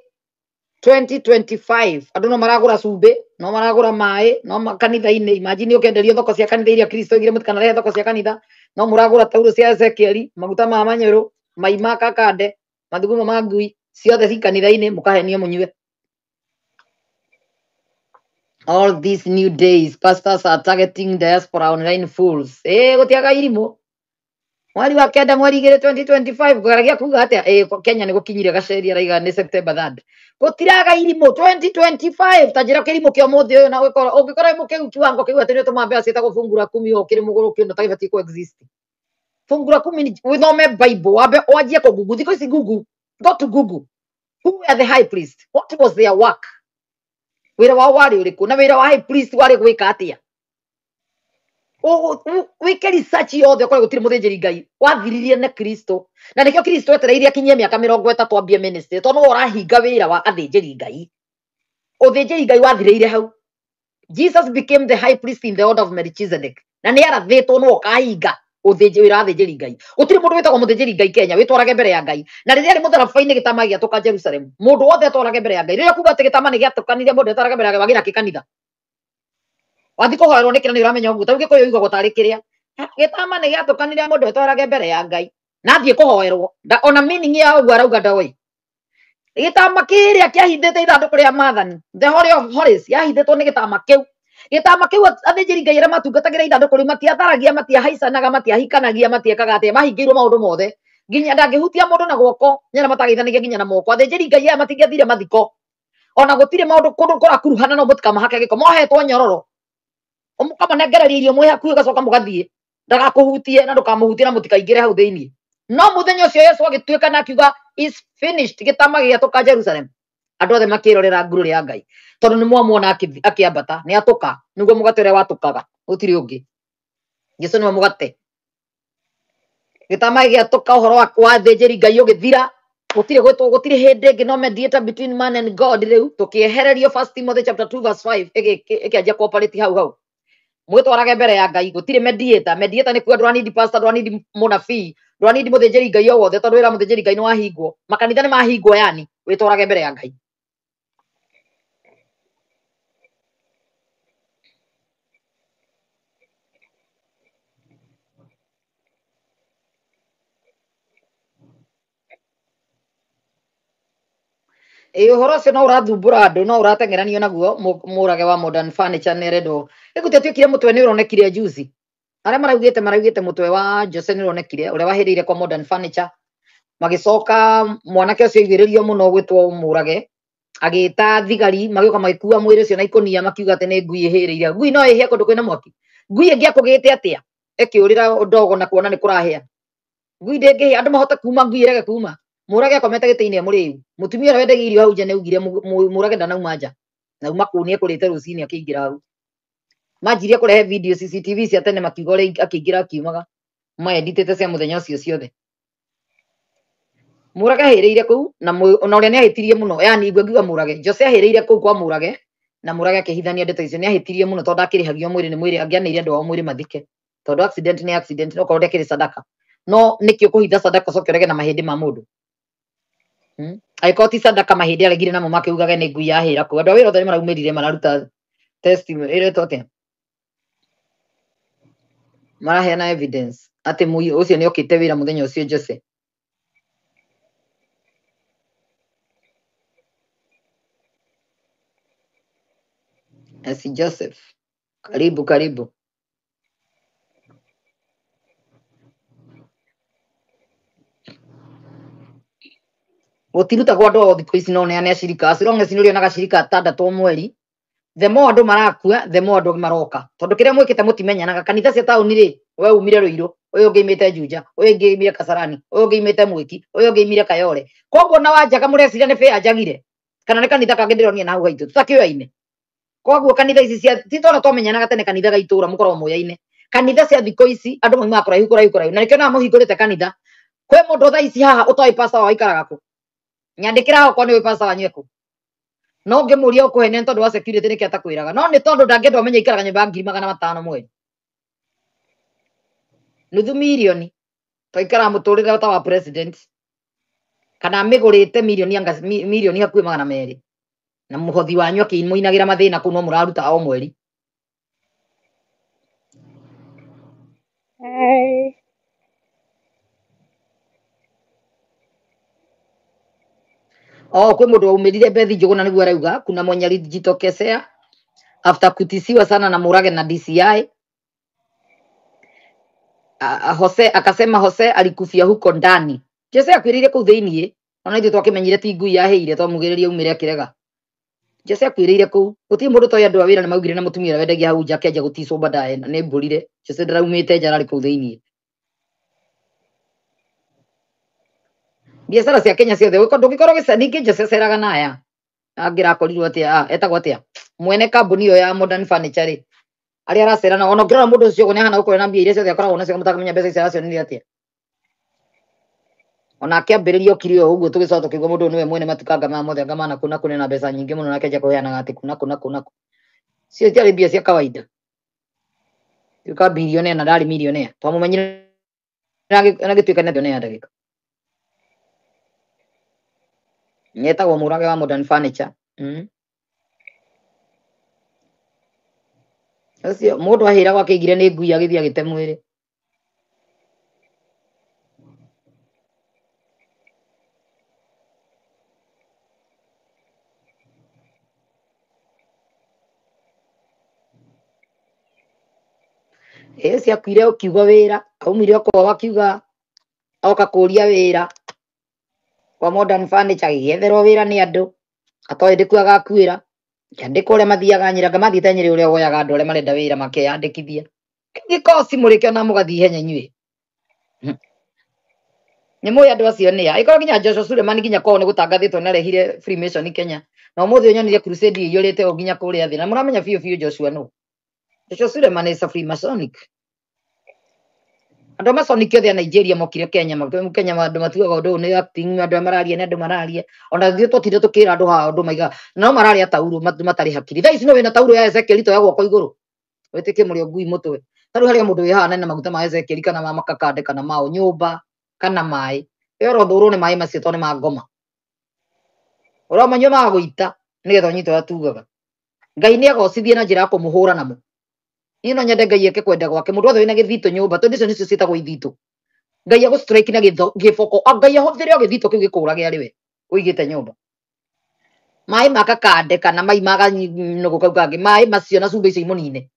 [SPEAKER 1] 2025 andu no maragura cumbi no maragura mai no kanitha-ini imagine ukenderio thoko cia kanitha iria Kristo igire mutikanarehe thoko cia kanitha no muragura tauro cia Ezekieli maguta ma manyoro maima kakande mathugumo ma ngui ciothe ci kanitha-ini mukahenio munyue. All these new days pastors are targeting diaspora online fools gutiaga irimu mwari wa kenda mweri 2025 garagia kuga atia Kenya ni gukinyire gaceria raiga ni September 3rd gutiraga irimu 2025 tajira kirimu kio muthi uyu na ungikora mukiu kiwango kiu ati ni tumambe acita gufungura 10 okire muguru kio taibati ku exist fungura 10 withome Bible wabe wajie ko Google thiko isi Google go to Google who are the high priest what was their work wira wa wari uriku na wira wa high priest wari gwika atia wike research yothe ukore gutiri muthinjiri Ngai wathiririe na Kristo na nikio Kristo etereire akinyie miaka 30 ambie ministry tondu urahinga wira wa athinjiri Ngai uthinjiri Ngai wathiriire hau Jesus became the high priest in the order of Melchizedek na ni arathitwo no kahinga uthinjiri wira athinjiri Ngai gutiri mundu witagwo muthinjiri Ngai Kenya witwarage mbere ya Ngai na riria ri mutharabaini gitama giatuka Jerusalem mundu wothe atwarage mbere ya Ngai riria kuga ati gitama ni giatukanire mundu atwarage mbere ya Ngai wagira kikanitha wathi kuhoerwo nikira ni uramenya uguo tauge koyo igwa gutari kiria gitama ni giatukanire mundu atwarage mbere ya Ngai na thie kuhoerwo ona meaning ya uguo arauga ndawai gitama kiria kiahithite ithanduku ria mathani the Holy of Holies yahithitwo ni gitama kiu athinjiri Ngai aria matungatagira ithanduku riu matiatharagia matiahaicanaga matiahikanagia matiekaga atia mahingirwo maundu mothe nginya ndangihutia mundu na guoko nyana matageithanagia nginya na moko athinjiri Ngai aya matingiathire mathiko ona gutire maundu kundu kurakuruhana no mutikamahake giko mohetwo nyororo umukama nengereria irio mwe hakuhi gacoka mugathie ndagakuhutie na ndukamuhutie na mutikaingire hau thiini no muthenya ucio Yesu agituika na akiuga is finished gitama giatuka Jerusalem andu othe makirorera nguru ria Ngai tondu ni mwamwona akiambata ni atuka niguo mugate uria watukaga utiri ungi Yesu ni mugate gitama giatuka uhoro wa thinjiri Ngai ugithira gutire hindi ingi no mediator between man and God riu tukiehererio 1 Timothy chapter 2 verse 5 ikianjia cooperate hau mwitwarage mbere ya Ngai gutire mediator ni kuga ndwanidi pastor ndwanidi munabii ndwanidi muthinjiri Ngai o wothe tondu wira muthinjiri Ngai ni wahingwo makanitha ni mahingwo yani witwarage mbere ya Ngai uhoro ucio no urathumbura andu no uratengeranio naguo murage wa Modern Furniture ni rendo iguti twikire mutwe ni uronekire juzi aria maraugite mutwe wa Jose ni uronekire uria wahiriire kwa Modern Furniture magicoka mwanake ucio igiririo muno gwitwo murage agita thigari magioka magikua mwiri ucio na ikunia makiuga ati ni ngui ihiriire ngui no ihia kundu kwina mwaki ngui ingiakugite atia ikiurira ndogo na kuona ni kurahia ngui ndingi andu mahote kuma ngui irege kuma murage akomete gitiini muriu mutumia uria wendagia irio hau nja ni ugire murage ndanauma nja na uma kunie kurite rucini akiingira hau manjirie kurehe video CCTV cia tene makiuga uria akiingira akiumaga maeditite cia muthenya ucio ciothe murage ahiriire kuu na uria ni ahitirie muno yani igwe ngiuga murage Jose ahiriire kuu kwa murage na murage akihithania ndeto icio ni ahitirie muno tondu akirihagio mwiri ni mwiri angianiire andu ao mwiri mathike tondu accident ni accident no korwo ndekire sadaka no nikio kuhitha sadaka coke urege na mahindi ma mundu aikoti sadaka mahindi aregire namo makiugage ni ngui yahira ku andu awira othe maraumirire mararuta testimony ireto atia maraheana evidence ati mui ucio ni okite wira muthenya ucio Jose Asi Joseph. Karibu karibu. Gutiruta kwa ndo thikũ ici no neane acirika acio ng'eci nĩ rĩonaga acirika atandatũ mweri the more andũ marakua the more andũ maroka tondu kiria mwikite mutimenyanaga kanitha cia tauni ri we umire Ruiru uyu ungi imite Juja uyu ungi imire Kasarani uyu ungi imite Mwiki uyu ungi imire Kayole koguo na wanjaga mureciria ni fair njagire kana ni kanitha kangi ndironie na hau haitu tutakioyaine koguo kanitha ici cia ti twana twamenyanaga tene kanitha gaitura mukorwo muyaine kanitha cia thikũ ici andũ mauma kuraihu na nikio na muhingurite kanitha kwe mundu thaa ici haha utoi pastor wa ikaraga ku nyandikira ho kwa ni pastor wanyu ku no ngimuria ukuhene tondu wa security niki atakwiraga no ni tondu ndangenda amenye ikaraga nyumba 500,000 mweri nuthu milioni twaikara muturire ta wa president kana migurite milioni hakuhi 200 na muhothi wanyu akimuinagira mathina ku no muraruta o mweri kwe mundu umirire Bethi Njuguna niguo arauga kuna mwenye alijitokesea after kutisiwa sana na Murage na DCI Jose akasema Jose alikufia huko ndani Jose akwiririe kuu thiini ona ithu twakimenyire ti ngui yaheire twamugiririe umire akirega Jose akwiririe kuu guti mundu toya andu a wira ni maugire na mutumia wendagia hau nja kenja guticwo baadaye na ni mburire Jose ndaraumite nja ari kuu thiini biashara cia Kenya ciothe wiko ndungikorwo gicaningi Jose ceraga naya angira korirwo atia etagwo atia mwene kambuni yo ya Modern Furniture ri ari aracerana ona ngirora mundu ucio gune hana uko na mbia iria ciothe akoragwo nacio mutakamenya mbeca icio acio ni atia ona akiambiririo kirio uguo tugicoka tukigwa mundu niwe mwene matukanga ma mothe ngamana kuna na mbeca nyingi muno nakenja kuheana ati kuna cio ciari mbia cia kawaida yuka bilionea na ndari milionea twamumenyire na gituika na bilionea ndagika nyetagwo Murage wa Modern Furniture acio mundu ahira gwake igire ni ngui agithia agite mwiri cia kwire ukiuga wira aumire kwa wakiuga oka kuria wira kwa Modern Furniture giyetherwo wira ni andu atoe ndikuaga kwira kiandiko ria mathiaga Nyira ngamathiite Nyeri uria woyaga andu aria marenda wira makeyandikithia gikosi murikio na mugathi henya inyui ni moya andu acio ni ikoro ginya Joshua Suleiman ginya kwao ni gutangathitwo na rehire Freemason Kenya na umuthi unyonire crusade iyurite o ginya kuria thi na muramenya fiu Joshua no Joshua Suleiman is a Freemasonic andu masonic othe a Nigeria mokire Kenya andu matuaga undu ni acting andu mararia ni andu mararia ona thio twatinde tukira andu ha andu maiga no mararia tauro matari hakiri thaa ici no wina tauro ya Ezekiel to yagwo kwa iguru witike muri ngui mutwe taru haria mundu wihana na maguta ma Ezekiel kana ma makakande kana mao nyumba kana mai ero nduru ni mai macio to ni magoma ora manyo ma guita ni getho nyito atugaga ngai ni agocithie na njira kumuhura namo ino nyende ngai eke kwenda gwake mundu othe wina githito nyumba to ndicio nicio cietagwo ithito ngai ago strike na gifoko ngai ahothire githito kiu gikurage ari we uigite nyumba mai makakande kana mai maga nugu kaugangi mai macio na cumbe icio imunine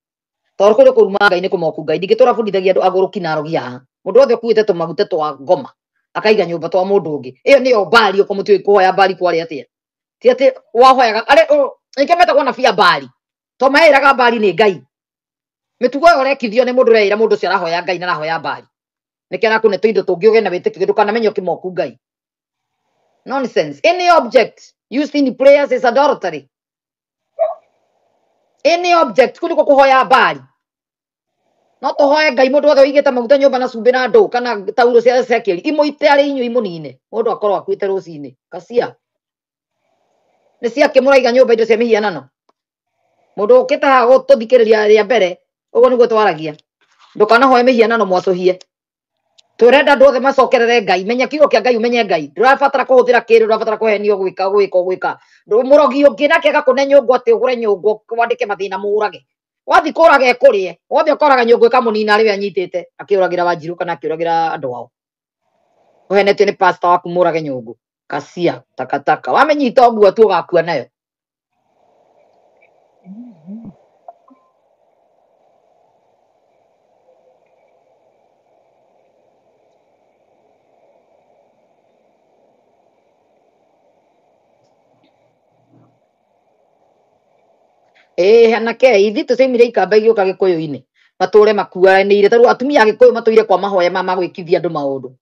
[SPEAKER 1] toro kuri kuruma ngai ni kumoku ngai ndingitura bundithagia andu aguruki na rogi haha mundu othe kuite tumaguta twa ngoma akaiga nyumba twa mundu ungi iyo niyo mbari uko mutu kuhoya mbari kwari atia ti ati wahoyaga ari ikemeta kwa na fia mbari to mairaga mbari ni ngai mitugo yo rekithio ni mundu reira mundu cio arahoya ngai na arahoya mbari nikena kune tuindo tungiuge na witiki kindu kana menyo kimoku ngai nonsense any object used in prayers is adultery any object kuliko kuhoya mbari no tuhoye ngai mundu othe uigite maguta nyumba na cumbi na ndu kana tauro cia Ezekiel imuite ari inyu imunine mundu akorwo akuite rucini kacia ni ciake muraiga nyumba indo cia mihianano mundu ukita ha gututhikiriria ria mbere ugo niguo twaragia ndukana hoye mihianano mwatuhie turenda andu othe macokerere ngai menya kiugo kia ngai umenye ngai ndurabatara kuhuthira kiri ndurabatara kuhenio gwika murogi ungi nake agakune nyungu ati ugure nyungu wandike mathina murage wathi kurage ekurie wothe ukoraga nyungu ikamunina ari we anyitite akiuragira Wanjiru kana akiuragira andu ao uhenetio ni pastor waku murage nyungu kacia takataka wamenyita uguo tu ugakua nayo Hanake ithi tucemire ikamba igioka Gikuyu-ini mature makuanire taru atumia Gikuyu matoire kwa mahoya mama gwikithia andu maundu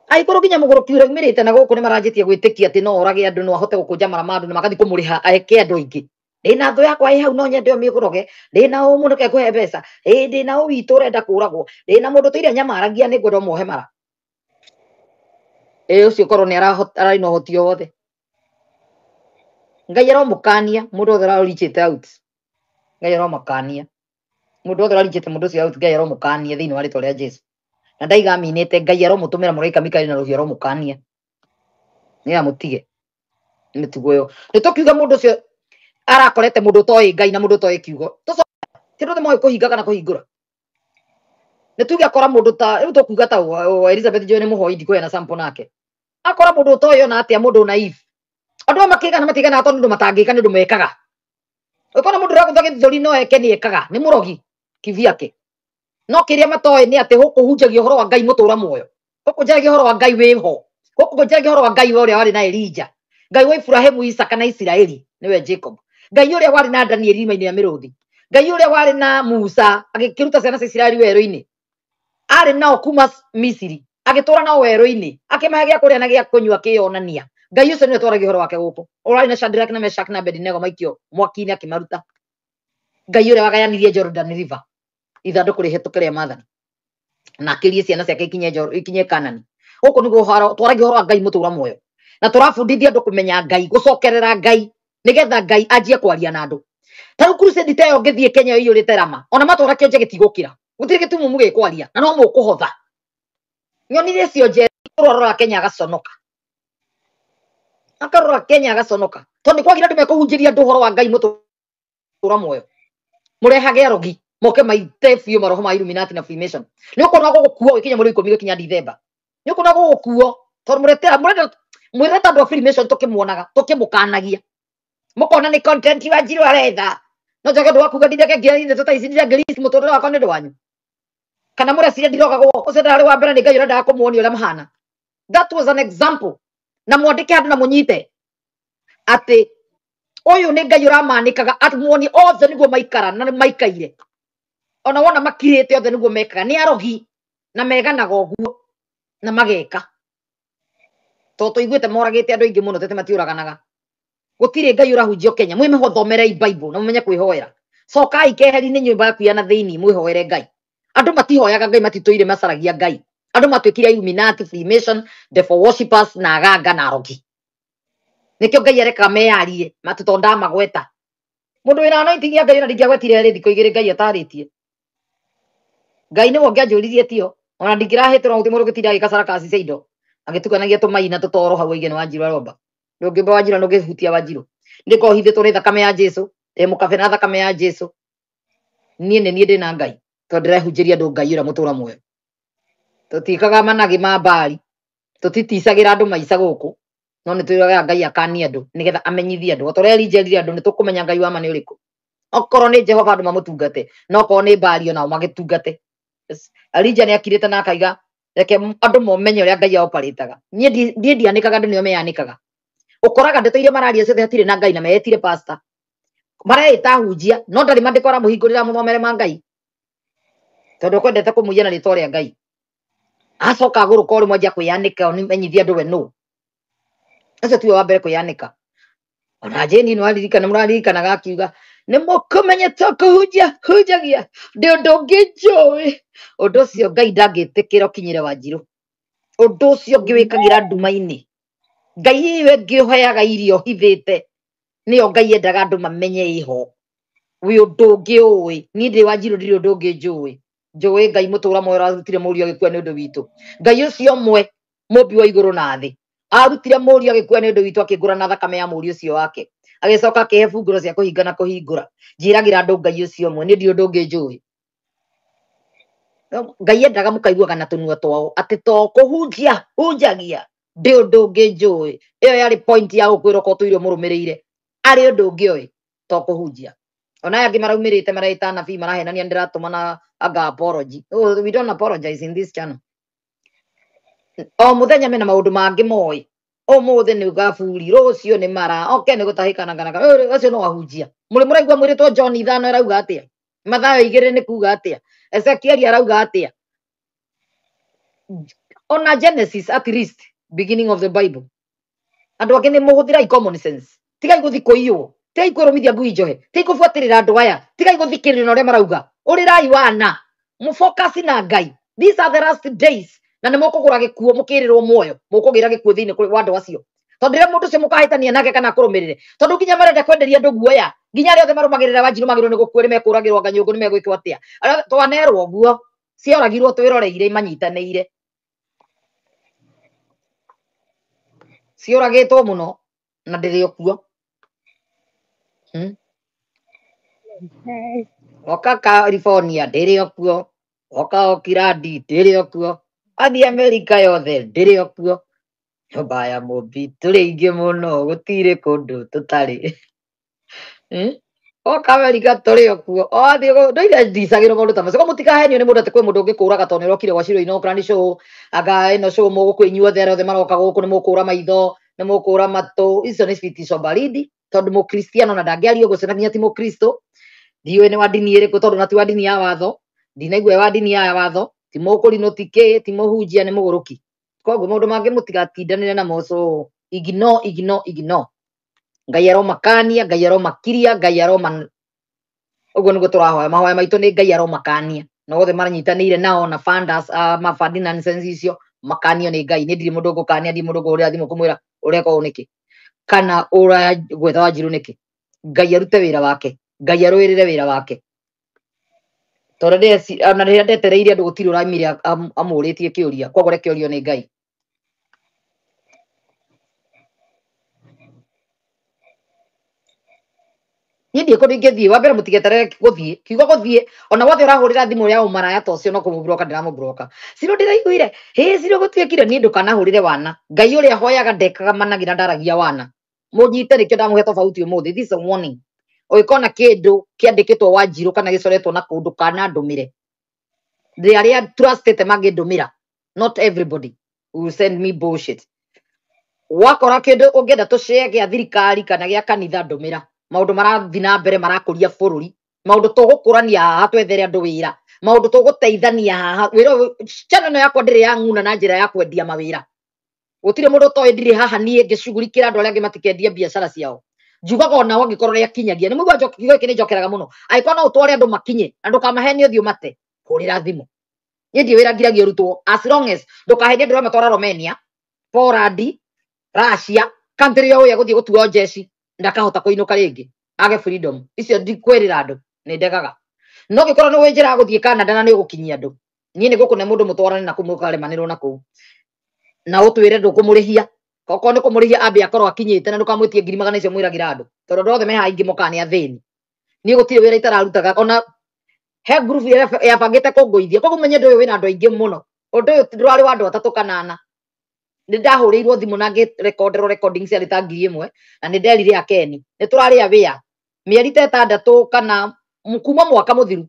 [SPEAKER 1] aikoro kinya mugoro kiura imirite na guku ni maranjitie gwitikia ati no orage andu no ahote gukunja mara mandu na magathi kumuriha eke andu aingi ndina thu yakwa hau no nyende o miguroge ndina o mundu ke kuhe mbeca ndina o witu urenda kuragwo ndina mundu tuire nyamaragia ni ngwenda muhe mara ucio korwo ni araina uhoti wothe Ngai aromukania mundu othe arorichite out Ngai aromukania mundu othe arorichite mundu ucio out Ngai aromukania thiini wa ritwa ria Jesu na ndaigaminite Ngai aromutumira muraika Mikaeli na ruhio aromukania ni amutige mitugo yo nitukiuga mundu ucio arakorete mundu toi Ngai na mundu toi kiugo tindu the moe kuhinga kana kuhingura nituge akora mundu ta riu tukuga ta Elizabeth John muhoi ndiko na sample nake akora mundu toi na atia mundu naive andu makiga na matigana tondu matangika ni ndu mekaga ukona mundu rakutha githuri no eke ni ekaga ni murogi kiviake no kiria matoe ni ati hukuhunjagia horo wa Ngai mutura muoyo hukunjagia horo wa Ngai wiho hukunjagia horo wa Ngai uria wari na Elija Ngai wa Ibrahimu Isaka na Israeli niwe Jacob Ngai uria wari na Danieli rimaini ya miruthi Ngai uria wari na Musa agikiruta ciana cia Israeli weru-ini ari nao kuma Misiri agitura nao weru-ini akimahe gia kuria na gia kunyua kionania Ngai ucio niwe twaragia horo wake guku urari na Shadrach na Meshach na Abednego maikio mwaki-ini akimaruta Ngai uria wagayanirie Jordan River ithanduku rihitukiria mathani na akirie ciana ciake ikinye Kanani guku niguo twaragia horo wa Ngai mutura muoyo na turabundithia andu kumenya Ngai gucokerera Ngai nigetha Ngai anjie kwaria na andu taru crusade tayo ngithie Kenya iyo riterama ona matwara kionje gitigukira gutire gitumumu gikwaria na no mukuhotha nyonire cio je rorora Kenya agaconoka akarora Kenya agaconoka tondu kwagira andu mekuhunjiria andu horo wa Ngai mutura muoyo murehage arogi moke maite fio maroho ma Illuminati na Freemason ni ukona gukuo ikinya muri 10 gikinya December ni ukona gukuo tondu mureta andu a Freemason tukimuonaga tukimukanagia mukona ni content wa Njiro aretha no joge ndu wakuga nditheke ngiaine tutaicinira ngirisi muturire wakwa ni ndwanyu kana mureciria ndirogagwo ucio ndari wa mbere ni Ngai urenda kumuonia uria mahana that was an example na mwandike andu na munyite ati uyu ni Ngai uramanikaga atmuoni othe niguo maikara na maikaire ona wona makirite othe niguo mekaga ni arogi na meganaga uguo na mageka toto iguite moragite andu aingi muno tete matiuraganaga gutire Ngai urahunjio Kenya mwimeho thomerei Bible na mumenye kwihoera cokai keheri ni nyumba yaku ya na thiini mwihoere Ngai andu matihoyaga Ngai matituire macaragia Ngai andu matwikira Illuminati Freemason devil worshippers na agaga na arogi nikio Ngai areka meyarie matutonda magweta mundu wina anointing ya Ngai na ndingiagwetire ri thiko igiri Ngai ataritie Ngai ni wongia njuririe tio ona ndingirahitwo uti mundu gitira gikacara kasi cia indo agitukanagia tumaina tutoro hau igene wa Njiro aromba ndungimba wa Njiro ndungihutia wa Njiro ndiko hithitwo ni thakame ya Jesu mukabe na thakame ya Jesu nie ndina Ngai tondu ndirehunjiria andu Ngai uria mutura muoyo tutikaga managi ma mbari tutiticagira andu maica guku no nitwiraga Ngai akani andu nigetha amenyithie andu otorerinjerire andu nitukumenya Ngai wa ma ni uriku okoro ni Jehova andu mamutungate no ko ni mbari onao magitungate Elija ni akirite na akaiga reke andu momenye uria Ngai operataga nie ndianikaga andu nio meyanikaga ukoraga ndetoire mararia ciothe hatire na Ngai na meetire pastor mareita hunjia no ndari mandikora muhingurira muthomere ma Ngai tondu kwendete kumuia na ritwa ria Ngai acoka aguruka uri mwanjia kwiyanika ni menyithia andu we no acio tiwe wa mbere kwiyanika ona Jeni no aririkana muraririkanaga akiuga ni mukumenyete hunjagia ndi undu ungi njui undu ucio Ngai ndangitikira ukinyire wa Njiro undu ucio ngiwikagira nduma-ini Ngai we ngiuheaga irio hithite nio Ngai endaga andu mamenye iho wi undu ungi ui ni ndi wa Njiro ndiri undu ungi njui Ngai mutura muoyo arutire murio agikua ni undu witu Ngai ucio mwe mumbi wa iguru na thi arutire murio agikua ni undu witu akigura na thakame ya murio ucio wake agicoka akihe bunguro cia kuhinga na kuhingura njiragira andu Ngai ucio mwe ni ndi undu ungi njui Ngai endaga mukaiguaga na tunua twao ati to hunjagia ndi undu ungi njui iyo yari point ya gukwira ko tuirio murumirire ari undu ungi oi to kuhunjia ona yangi maraumirite maraita na fi marahenania ndiratuma na aga apology we don't apologize in this channel o muthenya mena maundu mangi moi omothe nä gaburi rå cio nä mara oke nä gå tahä kana acio no ahunjia må rä må raigua mwä rä two John 5 arauga atä a Mathayo 2 nä kuga atä a Ezekieli arauga atä a ona Genesis at least beginning of the Bible andå angä nä må hå thä rai common sense tigai gå thi kå iyå tigai kwä rå mithia ngui njohe tigai kå buatä rä ra andå aya tigai gå thikä rä ra å rä a marauga å rä rai wana må focus na Ngai. These are the last days na nä må kå gå ra gä kuo må kä rä rwo muoyo må kå gä ra gä kuo thä inä wa andå acio tondå rä rä a må ndå å cio må kahätania nake kana kå rå mä rä re tondå nginya marenda kwenderia andå guoya nginya arä othe marå magä rä ra Wanjiru magä rwo nä gå kuo nä mekå ragä rwo Nganyå ngå nä megwä kä atä a twanerwo å guo cioragirwo twä roreire manyitanä ire cioragä two må no na ndä rä o kuo oka California ndä rä o kuo oka Okirandi ndä rä o kuo athiä Amerika yothe ndä rä o kuo nyåmba ya må mbi tå rä aingä må no gå tirä kå ndå tå tarä oka Amerika tå rä o kuo athiä ndå ire ndicagä rwo maå ndå ta macio ko må tikahenio nä må ndå atä kwä må ndå å ngä kå raga tondå nä rokire gwa Ciro inokora nä show anga ä no show må gå kwä inyuothe arä othe maroka gå kå nä må kå ra maitho nä må kå ra matå icio nä cibitico baridi tondå må kristiano na ndangä ario gå cenania ti må kristo ndiå nä wa dini ä rä kå tondå na ti wa dini ya watho ndinaigua wa dini ya watho ti må kå rino tikä ti må hunjia nä må gå rå ki koguo maå ndå mangä må tigatindanä re na moco igno Ngai aromakania Ngai aromakiria Ngai aroma å guo nä guo tå rahoya mahoya maitå nä Ngai aromakania na othe maranyitanä ire nao na funders mabandi na ncenci icio makanio nä Ngai nä ndirä må ndå ngå kania ndi må ndå ngå hå rä ra thimå kå mwä ra å reka å nä kä kana å gwetha Wanjiru nä kä Ngai arute wä ra wake Ngai arå ä rä re wä ra wake tondå ona rä rä a ndetereire andå gå tirä å ramire amå rä tie kä å ria koguo reke å rio nä Ngai niä ndiä kå ndå ingä thiä wa mbere må tigeterere gå thiä kiuga gå thiä ona wothe å rahå rä ra thimå ya å maraya ta å cio no kå må broka ndä ramå broka Ciro ndä raiguire Ciro gå tuä kire niä ndå kanahå rä re wana Ngai å rä a hoyaga ndekaga managä ra ndaragia wana må nyite nä kä o ndamå he tofauti å må thä this is a warning å gä kona kä ndå kä andä kä two Wanjiru kana gä coretwo na kå ndå kana ndå mä re ndä arä a trustete mangä ndå mä ra not everybody will send me bullshit wakora kä ndå å ngä enda tå share gä a thirikari kana gä a kanitha ndå mä ra maå ndå marathi na mbere marakå ria bå rå ri maå ndå tå gå kå rania haha twethere andå wä ra maå ndå tå gå teithania haha wä ra channel ĩno yakwa ndä rä ya ng'una na njä ra ya kwendia mawä ra gå tirä må ndå toä ndirä haha niä ngä cugurikä ra andå arä a angä matikendia biacara ciao njugaga onao angä korwo rä akinyagia nä må igua kiugo gä kä nä njokeraga må no angä no å tware andå makinye na ndå kamaheni å thiå mate hå rä ra thimå niä ndiä wä ra ngiragia å rutwo as long as ndå kahenie andå arä a matwara Romania Poland Russia country yo ya gå thiä gå tuo njeci ndakahota kå inå ka rä ngä age freedom icio ndikwä rä ra andå nä ndegaga no gä korwo nä wä njä ra gå thiä Canada na nä å gå kinyia andå niä nä gå kå ne må ndå må twarane na kå må karemanä rwo na kå na å twä re ndå kå må rä hia okorwo nä kå må rä hia ambe akorwo akinyä te na ndå kamwä tie magana icio mwä ragä ra andå tondå andå othe meha ingä moka nä athä ni niä gå tirä wä ra itararutaga ona he group yabangä te kå ngå ithia koguo menye ndå å yå wä na andå aingä må no å ndå å yå ndå rarä wa andå atatå kanana nä ndahå rä irwo thimå na ngä rekonderwo recording ciarä ta 1000 na nä nderire akeni nä tå rarä a wä a mä eri ta ĩtandatũ kana kuma mwaka må thiru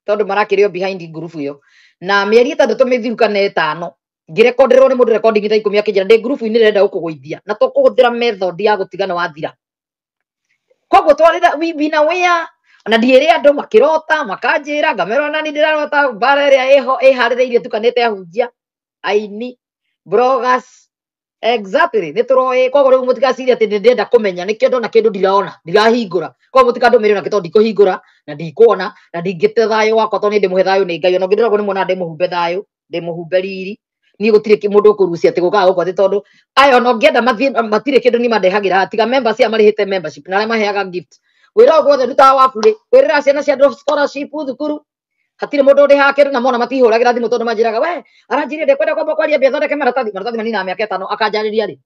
[SPEAKER 1] tondå marakä rä o behind group ä yo na mä eri ĩtandatũ mä thiru kana ĩtano ngä rekonderwo nä må ndå recording ta 10 akä njä ra ndä group inä renda gå kå gåithia na tå kå hå thä ra method ya gå tigana wathira koguo twarä ra wina wä a na ndiä rä andå makä rota makanjä ra ngamerwo nani ndä rarota mbara ä rä a ä harä rä irie tukanä te ahunjia aini bloggers exactly nä tå roä koguo rä u må tigaciria atä nä ndenda kå menya nä kä ndona kä ndå ndirona ndirahingå ra koguo må tikandå mä rä na kä tondå ndikå hingå ra na ndikuona na ndingä te thayå wakwa tondå nä ndä må he thayå nä Ngai ona å ngä ndä ragwo nä mona ndä må humbe thayå ndä må humbe riri niä gå tirä må ndå å kå rucia atä gå kaga gå kwathä tondå aya ona å ngä enda matirä kä ndå nä mandehagä ra tiga members cia marä hä te membership na arä a maheaga gift wä ra å guothe ndutaga wa burä kwä rä ra ciana cia scholarship thukuru hatirä må ndå ndä haga kä ndå na mona matihå ragä ra thimå tondå manjä raga we aranjä rä ndä kwenda kwamba kwaria mbia thondeke maratathi manina mä aka ĩtano akanjarä ria rä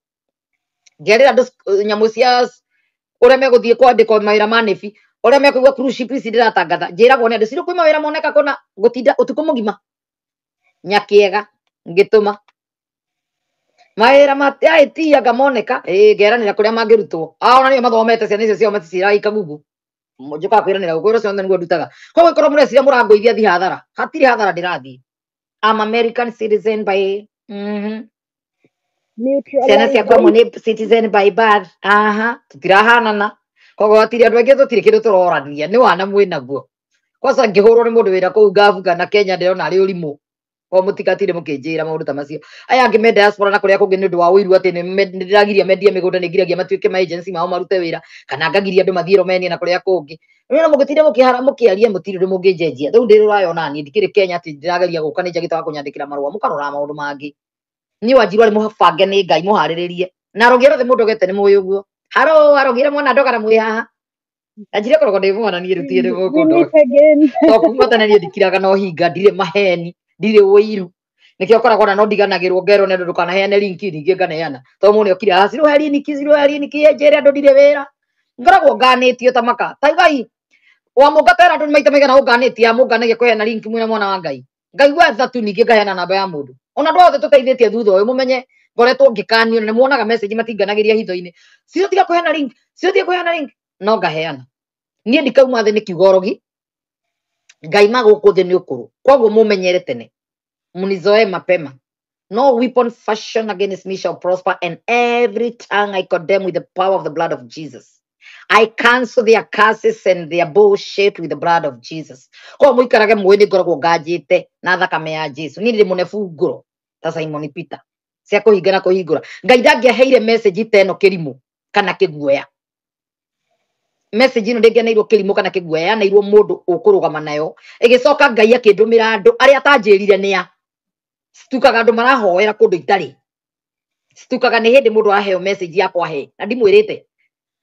[SPEAKER 1] ngerä ra andå nyamå cia å rä a megå thiä kwandä ka mawä ra ma näbi å rä a mekåigua cruise ship ici ndä ratangatha njä ragwo nä andå cirä kwä mawä ra moneka kåna gå tinda å tukå må gima nyakä ega ngä tå ma mawä ra matä tianga moneka ngeranä ra kå rä a mangä rutwo ona nä o mathomete ciana icio ciao maticiraika gugu njå kaga kwä ranä ra gå kwä ra ciothe nä guo ndutaga koguo korwo må recira må rangåithia thi hathara hatirä hathara ndä rathiä am American citizen by ciana ciakwa mo nĩ citizen by birth tutirahanana koguo atiri andu aingĩ tutiri kindu turorania nĩ wana mwĩnaguo kwanza ngĩhũrwo nĩ mũndũ wĩra kũu ngabu kana Kenya ndĩrona arĩ ũrimũ o mũtikatire mũkĩnjĩra maũndũ ta macio aya angĩ me diaspora na kũrĩa kũngĩ nĩ ũndũ wa ũiru atĩ nĩ ndĩragiria mendie mĩgũnda nĩ ngiragia matuĩke ma agency mao marute wĩra kana ngagiria andũ mathiĩ Romania na kũrĩa kũngĩ nĩ mũgĩtire mũkĩaria mũtiri ũndũ mũngĩnjenjia rĩu ndĩrũrayo nani ndikĩrĩ Kenya atĩ ndĩrageria gũka nĩ njagĩte wa kũnyandĩkĩra marũa mũkarora maũndũ mangĩ niĩ Wanjiru arĩ mũbange nĩ Ngai mũharĩrĩrie na arogire othe mũndũ ogete nĩ mũĩ ũguo arogire mwana ndogara mwĩ haha anjire korogwo ndĩ mwana niĩ rũtiĩ ndĩ gũkũ ndo kuma tene niĩ ndikiraga no hinga ndirĩ maheni ndirĩ ũiru nikio koragwo na no ndiganagĩrwo ngerwo nĩ andũ ndũkanaheane linki ningĩ nganeana to mũne okire ciroherie niki njĩre andũ ndirĩ wĩra ngoragwo nganĩtio ta maka taigai wa mũngatera andũ maita maigana ũnganĩtie mũnganagia kũheana linki mwĩna mwana wa Ngai ngaigua thatu ningĩ ngaheana namba ya mũndũ ona andũ othe tũteithĩtie thutha ũyũ mũmenye ngoretwo ngĩkanio nĩ muonaga message matinganagĩria hitho-inĩ cio tiga kũheana link no ngaheana niĩ ndikauma thĩ nĩ kiugorogi Ngai magũkũ thĩ nĩ ũkũrũ koguo mũmenyere tene munizoe mapema no weapon fashioned against me shall prosper and every tongue I condemn with the power of the blood of Jesus. I cancel their curses and their bullshit with the blood of Jesus. Kwa muikarage mwene ngoragwo nganjite na thakame ya Jesu ni ndĩ mũnebu ngoro ta Simon Peter cia kũhinga na kũhingũra Ngai ndangĩaheire message teno kĩrimũ kana kĩguoya message ino ndĩngĩaneirwo kĩrimũ kana kĩguoya yaneirwo mũndũ ũkũrũgama nayo ĩgĩcoka Ngai akĩndũmĩra andũ arĩa atanjĩrire nĩa situkaga andũ marahoera kũndũ itarĩ situkaga nĩ hĩndĩ mũndũ aheo message yakwa he na ndimwĩrĩte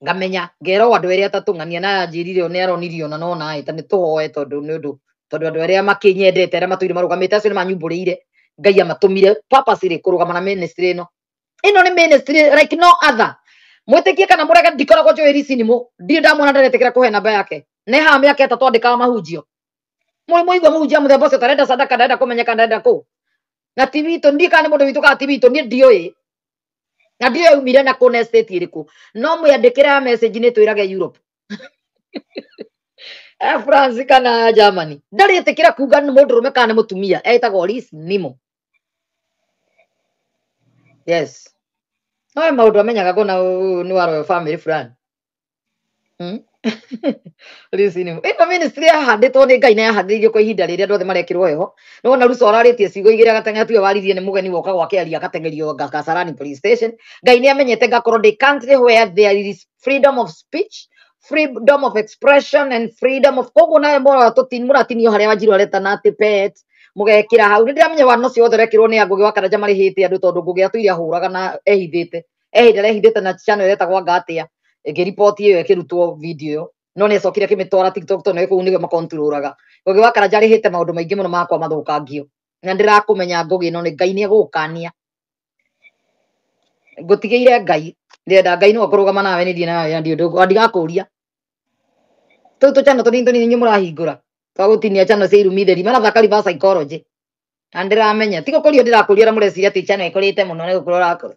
[SPEAKER 1] ngamenya ngero andũ erĩ atatũ ng'ania na njĩrire nĩ aronirio na no naĩ ta nĩ tũhoe tondũ andũ arĩa makĩnyendete arĩa matũire marũgamĩte acio nĩ manyumbũrĩire Ngai amatumire purposely kũrũgama na ministry ĩno nĩ ministry like no other mwĩtĩkie kana mũrege ndikoragwo njũĩ ricini ndirĩ ndamwona ndaretĩkĩra kũhe namba yake nĩ haha mĩaka ĩtatũ andĩkaga mahunjio mũigua mũhunjia mũthemba ũcio tarenda sadaka ndarenda kũmenyeka ndarenda kũ na ti witũ ndiĩ kana nĩ mũndũ witũ kana ti witũ niĩ ndiũĩ na ndiũĩ umire na kũ na estate ĩrĩkũ no mwĩandĩkĩre message nĩ twĩrage Europe France kana Germany ndaretĩkĩra kuga nĩ mũndũrũme kana nĩ mũtumia etagwo Liz Nimo yes no maũndũ amenyaga kũna nĩ wa royal family fulani Liz Nimo ĩno ministry yahandĩtwo nĩ Ngai na yahandĩrĩirio kwa ihinda rĩrĩa andũ othe marekĩrwo heho no ona Ruto ararĩtie ciugo igĩrĩ agateng'era tuwe waririe nĩ mũgeni woka gwake aria agateng'erio Kasarani police station Ngai nĩ amenyete ngakorwo the country where there is freedom of speech freedom of expression and freedom of koguo nawe mũratinio harĩa Wanjiru aretana atĩ pet mũgekĩra hau nĩ ndĩramenya wano ciothe rekĩrwo nĩ Ngũgĩ wa Karanja marĩhĩte andũ tondũ Ngũgĩ atũire ahũraga na ehithĩte na channel etagwo Ngatia ĩkĩripoti ĩyo ĩkĩrutwo video no nĩ acokire akĩmĩtwara TikTok tondũ kũu nĩguo makonturũraga Ngũgĩ wa Karanja arĩhĩte maũndũ maingĩ mũno makwa mathũkangio na ndĩrakũmenya Ngũgĩ no nĩ Ngai nĩ egũgũkania ngũtigĩire Ngai ndĩrenda Ngai no akũrũgama nawe nĩ ndiĩ nawe ndio ndigakũria tũtũ channel tũnini inyuĩ mũrahingũra twagũtinia channel cia irumi theri marathaka reverse psychology na ndĩramenya tiga kũrio ndĩrakũria arĩa mũreciria atĩ channel ĩkũrĩte mũno nĩ gũkorwo ũrakũra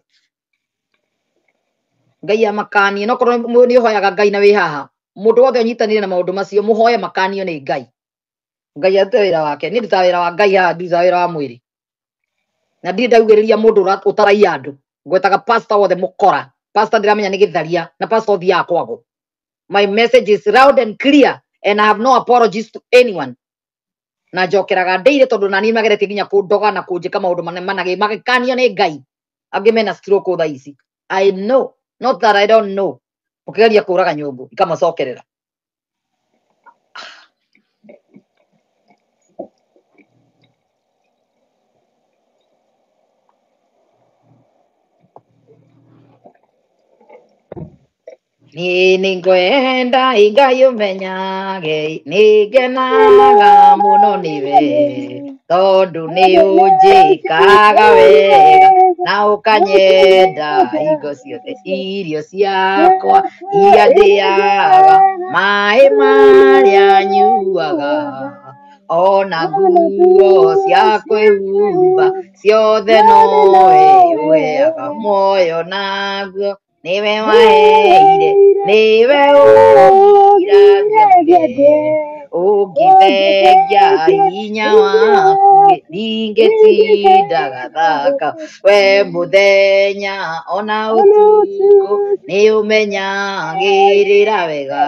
[SPEAKER 1] Ngai amakanie no korwo nĩ ũhoyaga Ngai na wĩ haha mũndũ wothe ũnyitanĩire na maũndũ macio mũhoye makanio nĩ Ngai arute wĩra wake niĩ ndutaga wĩra wa Ngai haha ndutaga wĩra wa mwĩrĩ na ndirĩ ndaugĩrĩria mũndũ ũtaraiya andũ ngwetaga pastor wothe mũkora pastor ndĩramenya nĩ gĩtharia na pastor ũthiaga kwago my message is loud and clear and I have no apologies to anyone na njokeraga ndeire tondũ nani mageretie nginya kũndoga na kũnjĩka maũndũ manage magĩkanio nĩ Ngai angĩ mena stroke thaa ici I know not that I don't know ũkĩgeria kũraga nyũngũ ikamacokerera ningwenda Ngai ũmenyage nĩngenaga mũno nĩwe tondũ nĩ ũnjĩkaga wega na ũkanyenda hingo ciothe irio ciakwa iria ndĩaga maĩ marĩa nyuaga ona nguo cia kwĩhumba ciothe nowe ũheaga muoyo naguo niwe waheire niwe ũgiragia ũngĩthengia hinya waku ndingetinda gathaka we muthenya ona utuko ni umenyagirira wega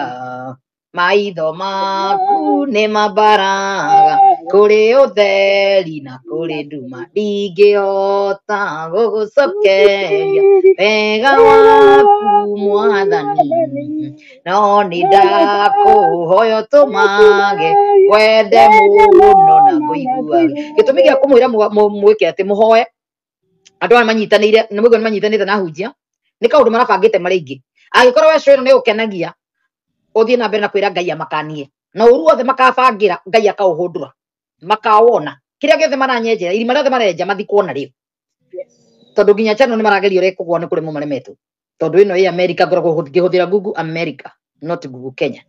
[SPEAKER 1] maitho maku ni mabaraga kuri utheri na kuri nduma ndingihota gugucokeria wega waku mwathani no ni ndakuhoya tumage wende muno na nguiguage gitumi gia kumwira mwike ati muhoe andu aya manyitanire ni mwigua ni manyitanite na hunjia ni kaundu marabangite maringi agikorwo we cwino ni ukenagia uthie na mbere na kwira Ngai amakanie na uru othe makabangira Ngai akauhundura makawona kiria giothe maranyenjera irima riothe marenja mathikuona riu tondu nginya channel ni marageria uri kugwa ni kuri mu maremetu tondu ino ĩ America ngoragwo ngihuthira Google America not Google Kenya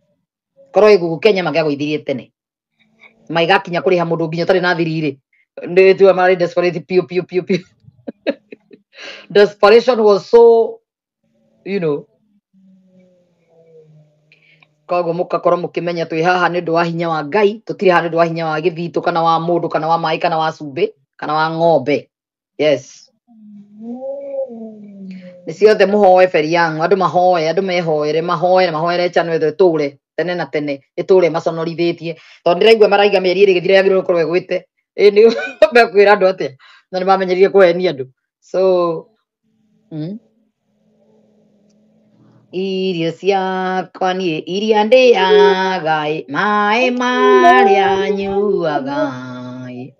[SPEAKER 1] korwo ĩ Google Kenya mangiagũithirie tene maigakinya kuri ha mundu nginya tari na thiriri ndi tu mari desperate piu desperation was so koguo mukakorwo mukimenya twi haha ni ndu wa hinya wa Ngai tutiri haha ni ndu wa hinya wa githitu kana wa mundu kana wa mai kana wa cumbi kana wa ng'ombe yes ni ciothe muhoe feri yangu andu mahoe andu mehoere channel etho iture tene na tene iture maconorithitie tondu ndiraigua maraiga mieri iri githira yagirwo gukorwo egwite ni mekwira andu atia na ni mamenyereire kuhenia andu so irio ciakwa niĩ iria ndĩaga maĩ marĩa nyuaga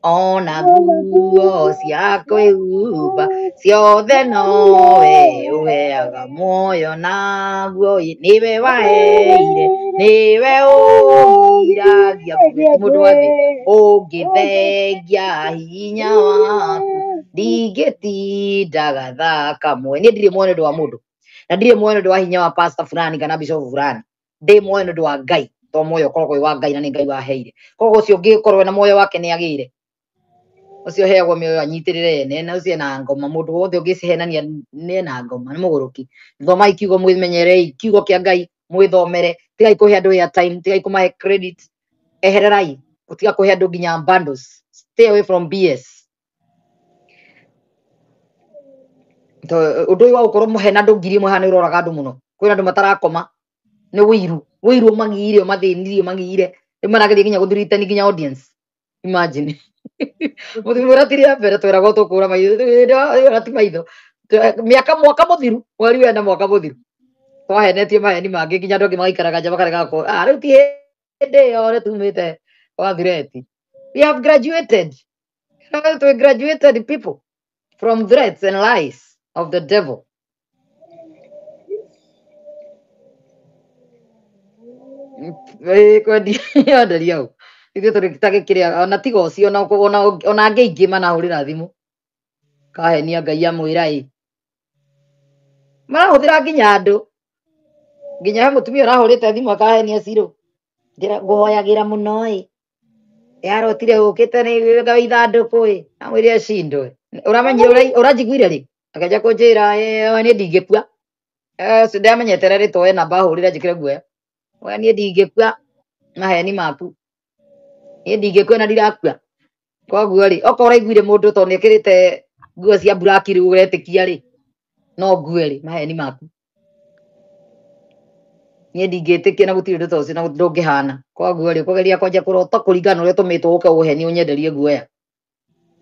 [SPEAKER 1] ona nguo cia kwĩhumba ciothe nowe ũheaga muoyo naguo nĩwe waheire nĩwe ũgiragia mũndũ wa thĩ ũngĩthengia hinya waku ndingĩtinda gathaka muoyo niĩ ndirĩ muoyo nĩ ũndũ wa mũndũ na ndirĩ muoyo nĩ ũndũ wa hinya wa pastor fulani kana bishop fulani ndĩ muoyo nĩ ũndũ wa Ngai to muoyo ũkoragwo wĩ wa Ngai na nĩ Ngai waheire koguo ũcio ũngĩkorwo na muoyo wake nĩ agĩire ucio heagwo mioyo anyitĩrĩre ene na ucio na ngoma mũndũ wothe ũngĩcihenania nĩ na ngoma nĩ mũgũrũki thoma ikiugo mwĩmenyerei kiugo kĩa Ngai mwĩthomere tigai kũhe andũ airtime tigai kũmahe credit ehererai utiga kũhe andũ nginya bundles stay away from BS to undu wa gukorwo muhe na andũ ngiri ĩmwe hana ũroraga andũ mũno kwĩna andũ matarakoma nĩ wĩiru magire mathĩnirie magire marageria nginya gũthiritani nginya audience imagine muthimura tiria mbere twiragwo tukura maitho ti maitho mwaka muthiru mweri wena mwaka muthiru twahenetie maheni mangi nginya andũ angĩ magaikaraga nja makarega ko rĩu ti hĩndĩ ĩyo nĩ tumĩte wathireti we have graduated we graduated people from threats and lies of the devil kwendia nderia u ithuĩ tũrĩtage kĩrĩa ona tiga ũcio ona angĩ aingĩ manahũrĩra thimũ kahenia Ngai amwĩra marahũthĩra nginya andũ nginya he mũtumia ũrahũrĩte thimũ akahenia Ciro ngũhoyagĩra mũno yarotire ũkĩte nĩ ithandũkũ amwĩre acindwe ũramenyire ũranjiguire rĩ akenja kũnjĩra niĩ ndingĩkua ndamenyete rĩtwa we namba ahũrĩre njĩkĩre guoya we niĩ ndingĩkua maheni maku niĩ ndingĩkua na ndirakua koguo rĩ okorwo ũraiguire mũndũ tondũ nĩekĩrĩte nguo cia black rĩu ũretĩkia rĩ no ngue rĩ maheni maku niĩ ndingĩtĩkia na gũtirĩ ũndũ ta ũcio na ndũngĩhana koguo rĩ ũkũgeria kwanja kũrota kũringana ũrĩa ũtũmĩtwo ũke ũheni ũnyenderie guoya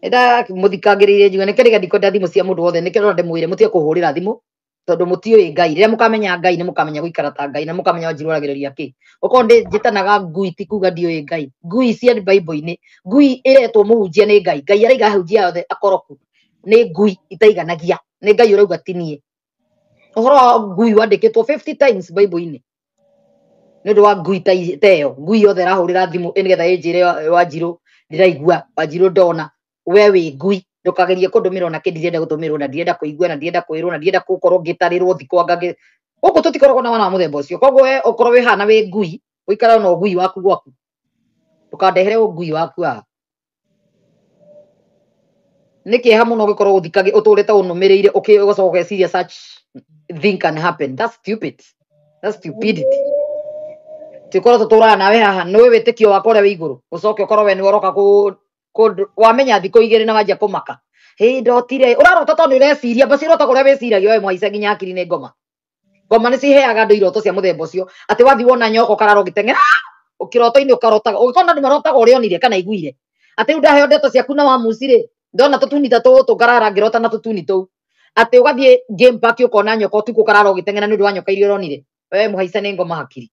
[SPEAKER 1] mũthikagĩrĩire njuga nĩkĩo rĩga ndikwenda thimũ cia mũndũ wothe nĩkĩo ndona ndĩmwĩre mũtige kũhũrĩra thimũ tondu mutiũĩ Ngai rĩrĩa mũkamenya Ngai nĩ mũkamenya gũikara ta Ngai na mũkamenya Wanjiru aragĩrĩria kĩ ũkorwo njĩtanaga ngui ti kuga ndiũĩ Ngai ngui cia Bible-inĩ ngui ĩretwo mũhunjia nĩ Ngai Ngai araiga ahunjia othe akoroku nĩ ngui itaiganagia nĩ Ngai ũrauga tinie ũhoro wa ngui wandĩkĩtwo 50 times Bible-inĩ nĩ ũndũ wa ngui ta ĩyo ngui yothe ĩrahũrĩra thimũ nĩgetha ĩnjĩre Wanjiru ndĩraigua Wanjiru ndona we wĩ ngui ndukagerie kũndũmĩrwo na kĩndirenda gũtũmĩrwo na ndirenda kũigua na ndirenda kwĩrwo na ndirenda gũkorwo ngĩtarĩrwo thikwanga gũkũ tũtikoragwo na wana wa mũthemba ũcio koguo we ũkorwo wĩ hana wĩ ngui ũikara na ũgui waku gwaku ndũkandehere ũgui waku haha nĩ kĩeha mũno ũgĩkorwo ũtũrĩte ũnũmĩrĩire ũgĩcoka ũgeciria such thing can happen that's stupidity tũkorwo tũtũraga nawe haha nĩwe wĩtĩkio wakwa ũrĩa wĩ igũrũ ũcoke ũkorwo we nĩ ũroka wamenya thikå igä na wanjia kå maka ndotire urarota tondu ureciria bacio irota kuria wiciragia we mwaica nginya akiri ni ngoma nä ciheaga andå iroto cia muthemba ucio atä wathi wona nyoko karara ũgĩteng'era ũkĩroto-inĩ ũkarotaga ũgĩkona andũ marotaga ũrĩa onire kana iguire atä rĩu ndaheo ndeto ciaku na wamuci-rĩ ndona tũtuni ta tũtũ ngarara ngĩrota na tũtuni tũu atä ũgathiĩ game park ũkona nyoko ũtukũ karara ũgĩteng'era nĩ ũndũ wa nyoka iria ũronire we mũhaica nĩ ngoma hakiri